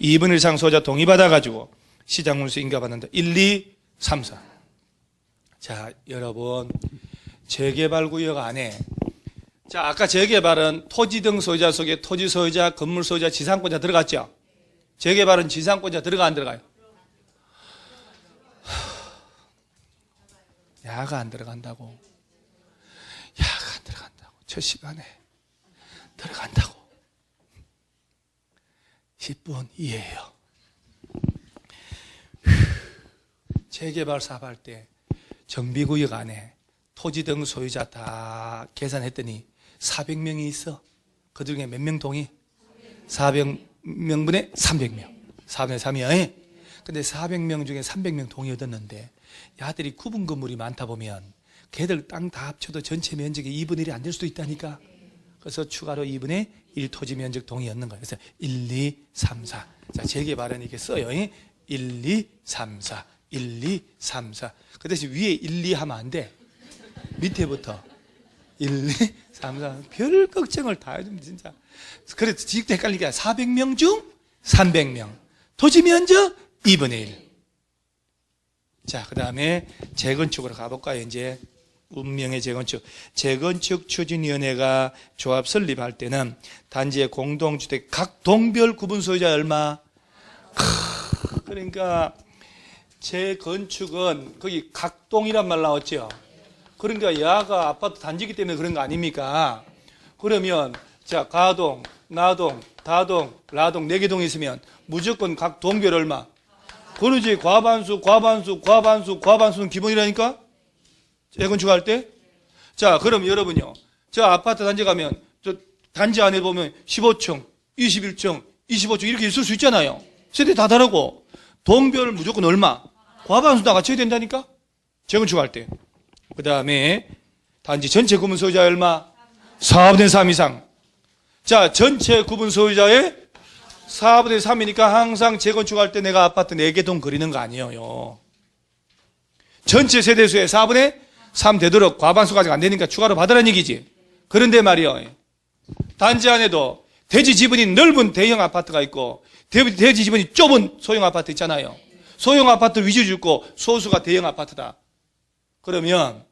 S1: 2분의 1 이상 소유자 동의받아가지고 시장운수 인가받는다. 1, 2, 3, 4. 자, 여러분, 재개발구역 안에, 자, 아까 재개발은 토지 등 소유자 속에 토지 소유자, 건물 소유자, 지상권자 들어갔죠? 재개발은 지상권자 들어가 안 들어가요? 야가 안 들어간다고. 야가 안 들어간다고. 첫 시간에 들어간다고. 10분 이해해요. 재개발 사업할 때 정비구역 안에 토지 등 소유자 다 계산했더니 400명이 있어. 그 중에 몇 명 동의? 400명분의 300명. 4분의 3이야. 근데 400명 중에 300명 동의 얻었는데 야들이 구분 건물이 많다 보면 걔들 땅 다 합쳐도 전체 면적의 2분의 1이 안 될 수도 있다니까. 그래서 추가로 2분의 1 토지 면적 동의 얻는 거예요. 그래서 1, 2, 3, 4. 자, 재개발은 이렇게 써요. 1, 2, 3, 4. 1, 2, 3, 4. 그 대신 위에 1, 2 하면 안 돼. 밑에부터 1, 2, 3, 4. 별 걱정을 다 해주면 진짜. 그래서 지금도 헷갈리니까 400명 중 300명. 토지 면적 2분의 1. 자, 그 다음에 재건축으로 가볼까요? 이제 운명의 재건축. 재건축 추진위원회가 조합 설립할 때는 단지의 공동주택 각 동별 구분 소유자 얼마? 그러니까 재건축은 거기 각동이란 말 나왔죠. 그러니까 야가 아파트 단지기 때문에 그런 거 아닙니까? 그러면 자, 가동, 나동, 다동, 라동 4개 동이 있으면 무조건 각 동별 얼마? 그러지. 과반수는 기본이라니까? 재건축할 때? 자, 그럼 여러분요. 저 아파트 단지 가면 저 단지 안에 보면 15층, 21층, 25층 이렇게 있을 수 있잖아요. 세대 다 다르고 동별 무조건 얼마? 과반수 다 갖춰야 된다니까? 재건축할 때. 그 다음에 단지 전체 구분 소유자 얼마? 4분의 3 이상. 자, 전체 구분 소유자의 4분의 3이니까 항상 재건축할 때 내가 아파트 4개 동 그리는 거 아니에요. 전체 세대수의 4분의 3 되도록 과반수가 안 되니까 추가로 받으라는 얘기지. 그런데 말이요. 단지 안에도 대지 지분이 넓은 대형 아파트가 있고 대지 지분이 좁은 소형 아파트 있잖아요. 소형 아파트 위주로 짓고 소수가 대형 아파트다. 그러면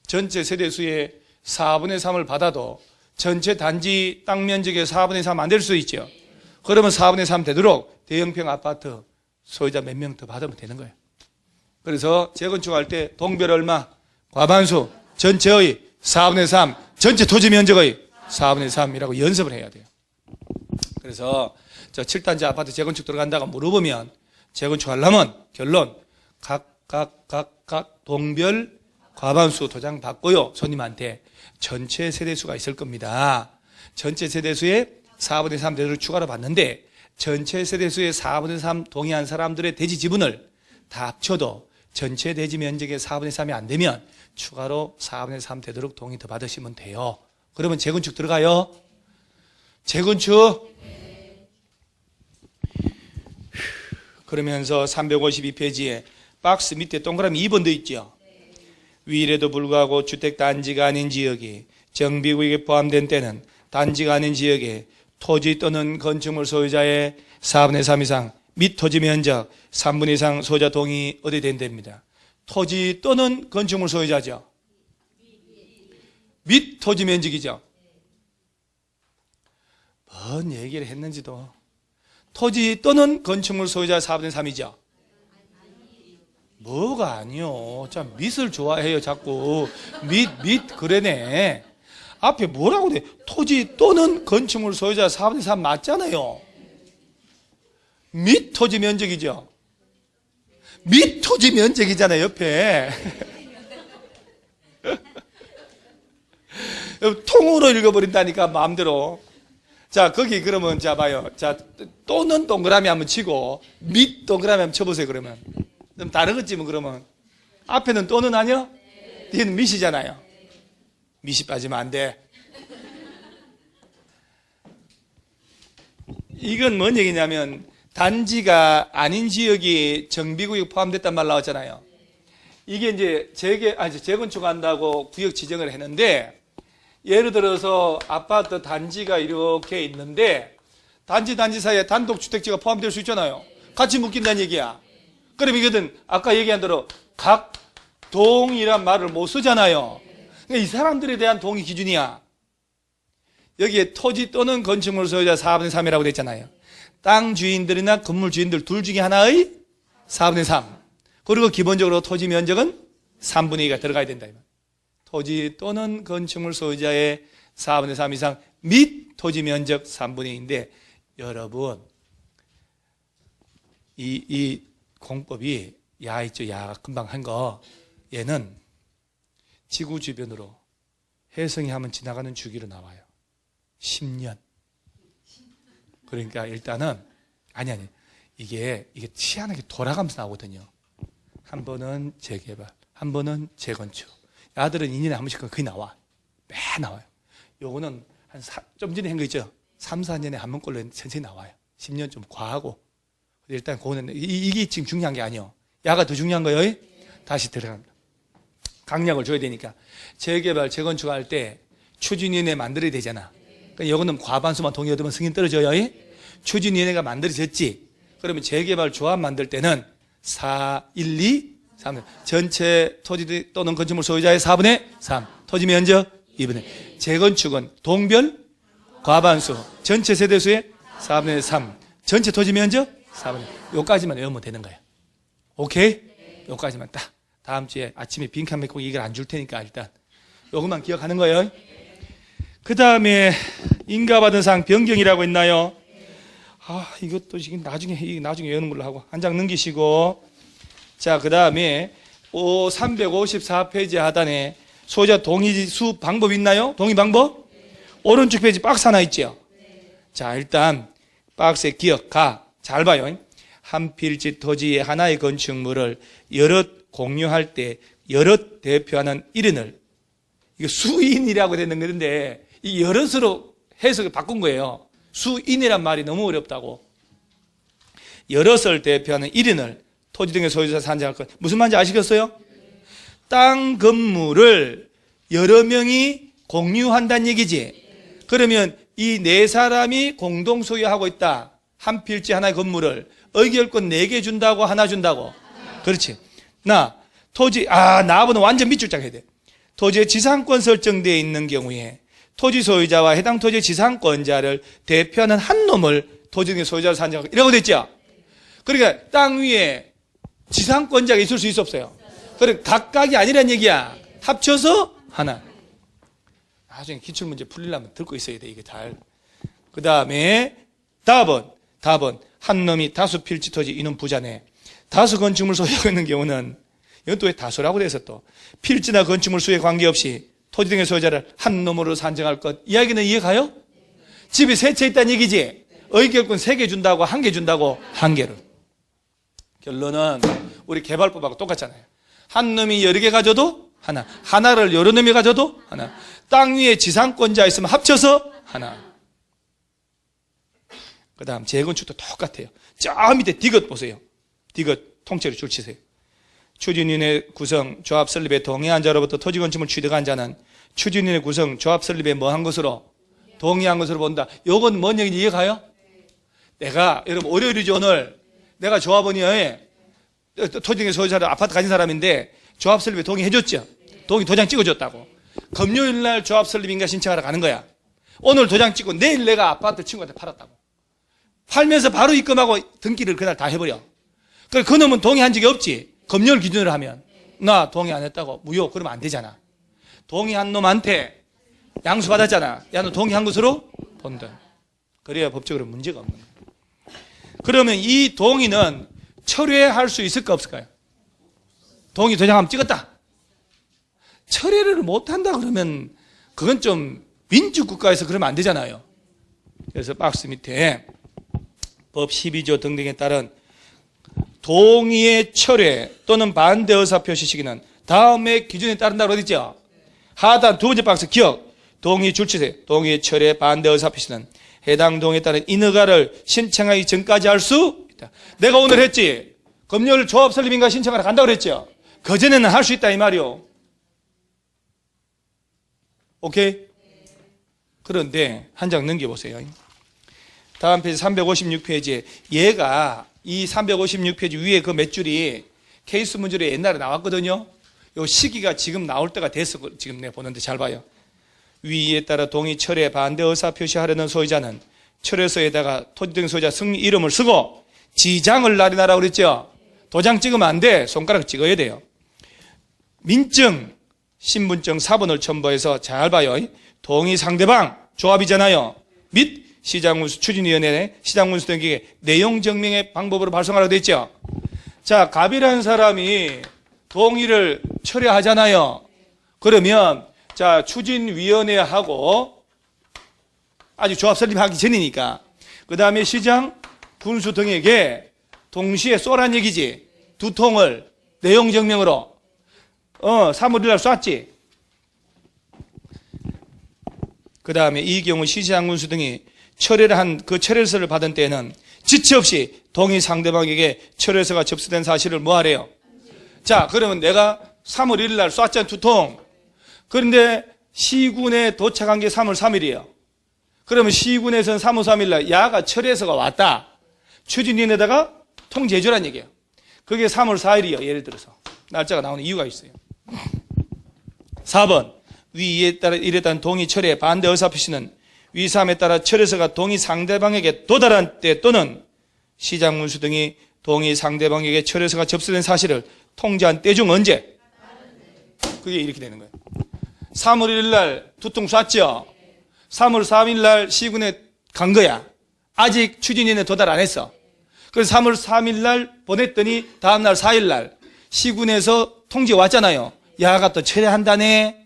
S1: 전체 세대수의 4분의 3을 받아도 전체 단지 땅 면적의 4분의 3 안 될 수 있죠. 그러면 4분의 3 되도록 대형평 아파트 소유자 몇 명 더 받으면 되는 거예요. 그래서 재건축할 때 동별 얼마? 과반수, 전체의 4분의 3, 전체 토지 면적의 4분의 3이라고 연습을 해야 돼요. 그래서 저 7단지 아파트 재건축 들어간다고 물어보면 재건축하려면 결론 각 동별 과반수 도장 받고요. 손님한테 전체 세대수가 있을 겁니다. 전체 세대수의 4분의 3 대를 추가로 받는데 전체 세대수의 4분의 3 동의한 사람들의 대지 지분을 다 합쳐도 전체 대지 면적의 4분의 3이 안 되면 추가로 4분의 3 되도록 동의 더 받으시면 돼요. 그러면 재건축 들어가요? 재건축? 그러면서 352페이지에 박스 밑에 동그라미 2번 더 있죠. 위에도 불구하고 주택단지가 아닌 지역이 정비구역에 포함된 때는 단지가 아닌 지역에 토지 또는 건축물 소유자의 4분의 3 이상 및 토지 면적 3분의 2 이상 소유자 동의 어디 된답니다. 토지 또는 건축물 소유자죠. 및 토지 면적이죠. 뭔 얘기를 했는지도. 토지 또는 건축물 소유자 4분의 3이죠. 뭐가 아니요. 참 밑을 좋아해요. 자꾸 밑 그러네. 앞에 뭐라고 돼? 토지 또는 건축물 소유자 4분의 3 맞잖아요. 및 토지 면적이죠. 및 토지 면적이잖아요, 옆에. 통으로 읽어버린다니까, 마음대로. 자, 거기 그러면, 자, 봐요. 자, 또는 동그라미 한번 치고, 및 동그라미 한번 쳐보세요, 그러면. 좀 다르겠지, 뭐, 그러면. 앞에는 또는 아니요? 뒤에는 밑이잖아요. 밑이 빠지면 안 돼. 이건 뭔 얘기냐면, 단지가 아닌 지역이 정비구역 포함됐단 말 나왔잖아요. 이게 이제 재건축한다고 구역 지정을 했는데, 예를 들어서 아파트 단지가 이렇게 있는데, 단지 사이에 단독주택지가 포함될 수 있잖아요. 같이 묶인다는 얘기야. 그럼 이거는 아까 얘기한 대로 각 동이란 말을 못 쓰잖아요. 그러니까 이 사람들에 대한 동의 기준이야. 여기에 토지 또는 건축물 소유자 4분의 3이라고 돼 있잖아요. 땅 주인들이나 건물 주인들 둘 중에 하나의 4분의 3. 그리고 기본적으로 토지 면적은 3분의 2가 들어가야 된다. 토지 또는 건축물 소유자의 4분의 3 이상 및 토지 면적 3분의 2인데, 여러분, 이 공법이 있죠. 금방 한 거. 얘는 지구 주변으로 혜성이 하면 지나가는 주기로 나와요. 10년. 그러니까 일단은 이게 희한하게 돌아가면서 나오거든요. 한 번은 재개발, 한 번은 재건축. 아들은 2년에 한 번씩 거의 나와. 매 나와요. 요거는 좀 전에 한 거 있죠. 3, 4년에 한 번꼴로 천천히 나와요. 10년 좀 과하고. 일단 그거는 이게 지금 중요한 게 아니에요. 야가 더 중요한 거예요. 다시 들어갑니다. 강약을 줘야 되니까. 재개발, 재건축할 때 추진위원회 만들어야 되잖아. 그러니까 이거는 과반수만 동의 얻으면 승인 떨어져요. 추진위원회가 만들어졌지. 그러면 재개발 조합 만들 때는 4, 1, 2, 3. 전체 토지 또는 건축물 소유자의 4분의 3. 토지 면적 2분의 1. 재건축은 동별 과반수. 전체 세대수의 4분의 3. 전체 토지 면적 4분의 1. 요까지만 외우면 되는 거야. 오케이? 요까지만 딱. 다음 주에 아침에 빈칸 메고 이걸 안 줄 테니까 일단 요것만 기억하는 거예요. 그 다음에 인가받은 사항 변경이라고 했나요? 이것도 지금 나중에 외우는 걸로 하고 한 장 넘기시고. 자, 그 다음에 354페이지 하단에 소유자 동의수 방법 있나요? 동의 방법? 오른쪽 페이지 박스 하나 있죠? 자, 일단 박스에 기억가. 잘 봐요. 한 필지 토지의 하나의 건축물을 여럿 공유할 때 여럿 대표하는 일인을, 이거 수인이라고 되는 건데 이 여럿으로 해석을 바꾼 거예요. 수인이란 말이 너무 어렵다고. 여럿을 대표하는 일인을 토지 등의 소유자 산정할 것. 무슨 말인지 아시겠어요? 땅 건물을 여러 명이 공유한다는 얘기지. 그러면 이 네 사람이 공동 소유하고 있다. 한 필지 하나의 건물을 의결권 4개 준다고, 하나 준다고? 그렇지. 나보다 완전 밑줄짝 해야 돼. 토지의 지상권 설정되어 있는 경우에 토지 소유자와 해당 토지의 지상권자를 대표하는 한 놈을 토지 등의 소유자로 산정하고 이라고 됐죠? 그러니까 땅 위에 지상권자가 있을 수 있어 없어요? 그래, 각각이 아니란 얘기야. 합쳐서 하나. 나중에 기출문제 풀리려면 듣고 있어야 돼, 이게 잘. 그 다음에 답은 한 놈이 다수 필지 토지 이놈 부자네. 다수 건축물 소유하고 있는 경우는 이건 또 왜 다수라고 돼서 또 필지나 건축물 수에 관계없이 토지 등의 소유자를 한 놈으로 산정할 것. 이야기는 이해가요? 집에 3채 있다는 얘기지. 의결권 3개 준다고, 1개 준다고, 1개를. 결론은 우리 개발법하고 똑같잖아요. 한 놈이 여러 개 가져도 하나, 하나를 여러 놈이 가져도 하나. 땅 위에 지상권자 있으면 합쳐서 하나. 그 다음 재건축도 똑같아요. 저 밑에 디귿 보세요. 디귿 통째로 줄 치세요. 추진위원회 구성, 조합 설립에 동의한 자로부터 토지 건축물 취득한 자는 추진위원회 구성, 조합 설립에 뭐 한 것으로? 동의한 것으로 본다. 요건 뭔 얘기인지 이해가요? 내가, 여러분, 월요일이죠, 오늘. 내가 조합원이에요. 토지 등의 소유자를 아파트 가진 사람인데 조합 설립에 동의해줬죠? 동의 도장 찍어줬다고. 금요일 날 조합 설립인가 신청하러 가는 거야. 오늘 도장 찍고 내일 내가 아파트 친구한테 팔았다고. 팔면서 바로 입금하고 등기를 그날 다 해버려. 그 놈은 동의한 적이 없지. 금요일 기준으로 하면. 나 동의 안 했다고. 무효. 그러면 안 되잖아. 동의한 놈한테 양수 받았잖아. 야, 너 동의한 것으로 본다. 그래야 법적으로 문제가 없는 거예요. 그러면 이 동의는 철회할 수 있을까 없을까요? 동의 도장 한번 찍었다. 철회를 못한다 그러면 그건 좀 민주국가에서 그러면 안 되잖아요. 그래서 박스 밑에 법 12조 등등에 따른 동의의 철회 또는 반대 의사 표시 시기는 다음의 기준에 따른다고 그랬죠. 하단 두 번째 박스 기억. 동의 줄치세, 동의 철회, 반대 의사 표시는 해당 동의에 따른 인허가를 신청하기 전까지 할 수 있다. 내가 오늘 했지. 금요일 조합 설립인가 신청하러 간다고 그랬죠. 그전에는 할 수 있다 이 말이요. 오케이? 그런데 한 장 넘겨보세요. 다음 페이지 356페이지에 얘가 이 356페이지 위에 그 몇 줄이 케이스 문제로 옛날에 나왔거든요. 요 시기가 지금 나올 때가 됐어. 지금 내가 보는데 잘 봐요. 위에 따라 동의 철회 반대 의사 표시하려는 소유자는 철회서에다가 토지 등 소유자 승리 이름을 쓰고 지장을 날인하라고 그랬죠. 도장 찍으면 안 돼. 손가락 찍어야 돼요. 민증, 신분증 4번을 첨부해서 잘 봐요. 동의 상대방 조합이잖아요. 및 시장운수 추진위원회 시장운수 등에게 내용 증명의 방법으로 발송하라고 되어 있죠. 자, 갑이라는 사람이 동의를 철회하잖아요. 그러면 자, 추진위원회하고 아직 조합 설립하기 전이니까 그 다음에 시장, 군수 등에게 동시에 쏘란 얘기지. 두 통을 내용 증명으로 3월 1일 날 쐈지. 그 다음에 이 경우 시장, 군수 등이 철회를 한 그 철회서를 받은 때에는 지체 없이 동의 상대방에게 철회서가 접수된 사실을 뭐 하래요? 자, 그러면 내가 3월 1일 날 쐈잖아, 두 통. 그런데 시군에 도착한 게 3월 3일이에요. 그러면 시군에서는 3월 3일 날 야가 철회서가 왔다. 추진위원회에다가 통지해주란 얘기예요. 그게 3월 4일이에요. 예를 들어서. 날짜가 나오는 이유가 있어요. 4번. 위에 따라 이에 따른 동의 철회 반대 의사 표시는 위 사항에 따라 철회서가 동의 상대방에게 도달한 때 또는 시장 문수 등이 동의 상대방에게 철회서가 접수된 사실을 통지한 때 중 언제? 그게 이렇게 되는 거예요. 3월 1일 날 두 통 쐈죠. 3월 3일 날 시군에 간 거야. 아직 추진위원회 도달 안 했어. 그래서 3월 3일 날 보냈더니 다음 날 4일 날 시군에서 통지 왔잖아요. 야가 또 철회한다네.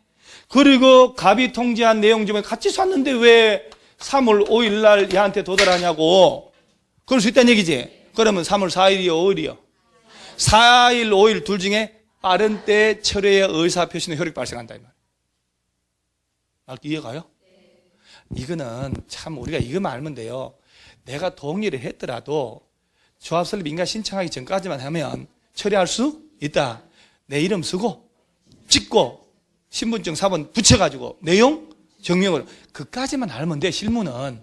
S1: 그리고 갑이 통지한 내용 중에 같이 쐈는데 왜 3월 5일 날 야한테 도달하냐고. 그럴 수 있다는 얘기지. 그러면 3월 4일이요, 5일이요. 4일, 5일 둘 중에 빠른 때 철회의 의사표시는 효력 발생한다. 이 말이에요. 이해가요? 이거는 참 우리가 이것만 알면 돼요. 내가 동의를 했더라도 조합 설립 인가 신청하기 전까지만 하면 처리할 수 있다. 내 이름 쓰고 찍고 신분증 4번 붙여가지고 내용 증명을 그까지만 알면 돼. 실무는.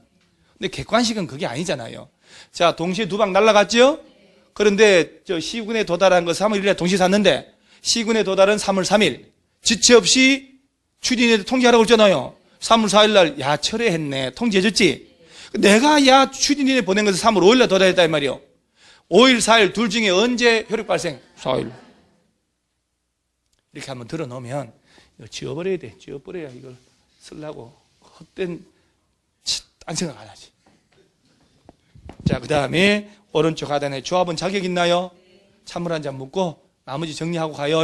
S1: 근데 객관식은 그게 아니잖아요. 자, 동시에 두 방 날라갔죠? 그런데 저 시군에 도달한 거 3월 1일에 동시에 샀는데 시군에 도달은 3월 3일 지체 없이 추진위원회 통지하라고 했잖아요. 3월 4일 날 야 철회했네. 통지해줬지? 내가 야 추진위원회 보낸 것은 3월 5일 날 도달했다 이 말이요. 5일 4일 둘 중에 언제 효력 발생? 4일. 이렇게 한번 들어놓으면 이거 지워버려야 돼. 지워버려야 이걸 쓰려고 헛된 딴 생각 안 하지. 자, 그 다음에 오른쪽 하단에 조합은 자격 있나요? 찬물 한 잔 묻고 나머지 정리하고 가요.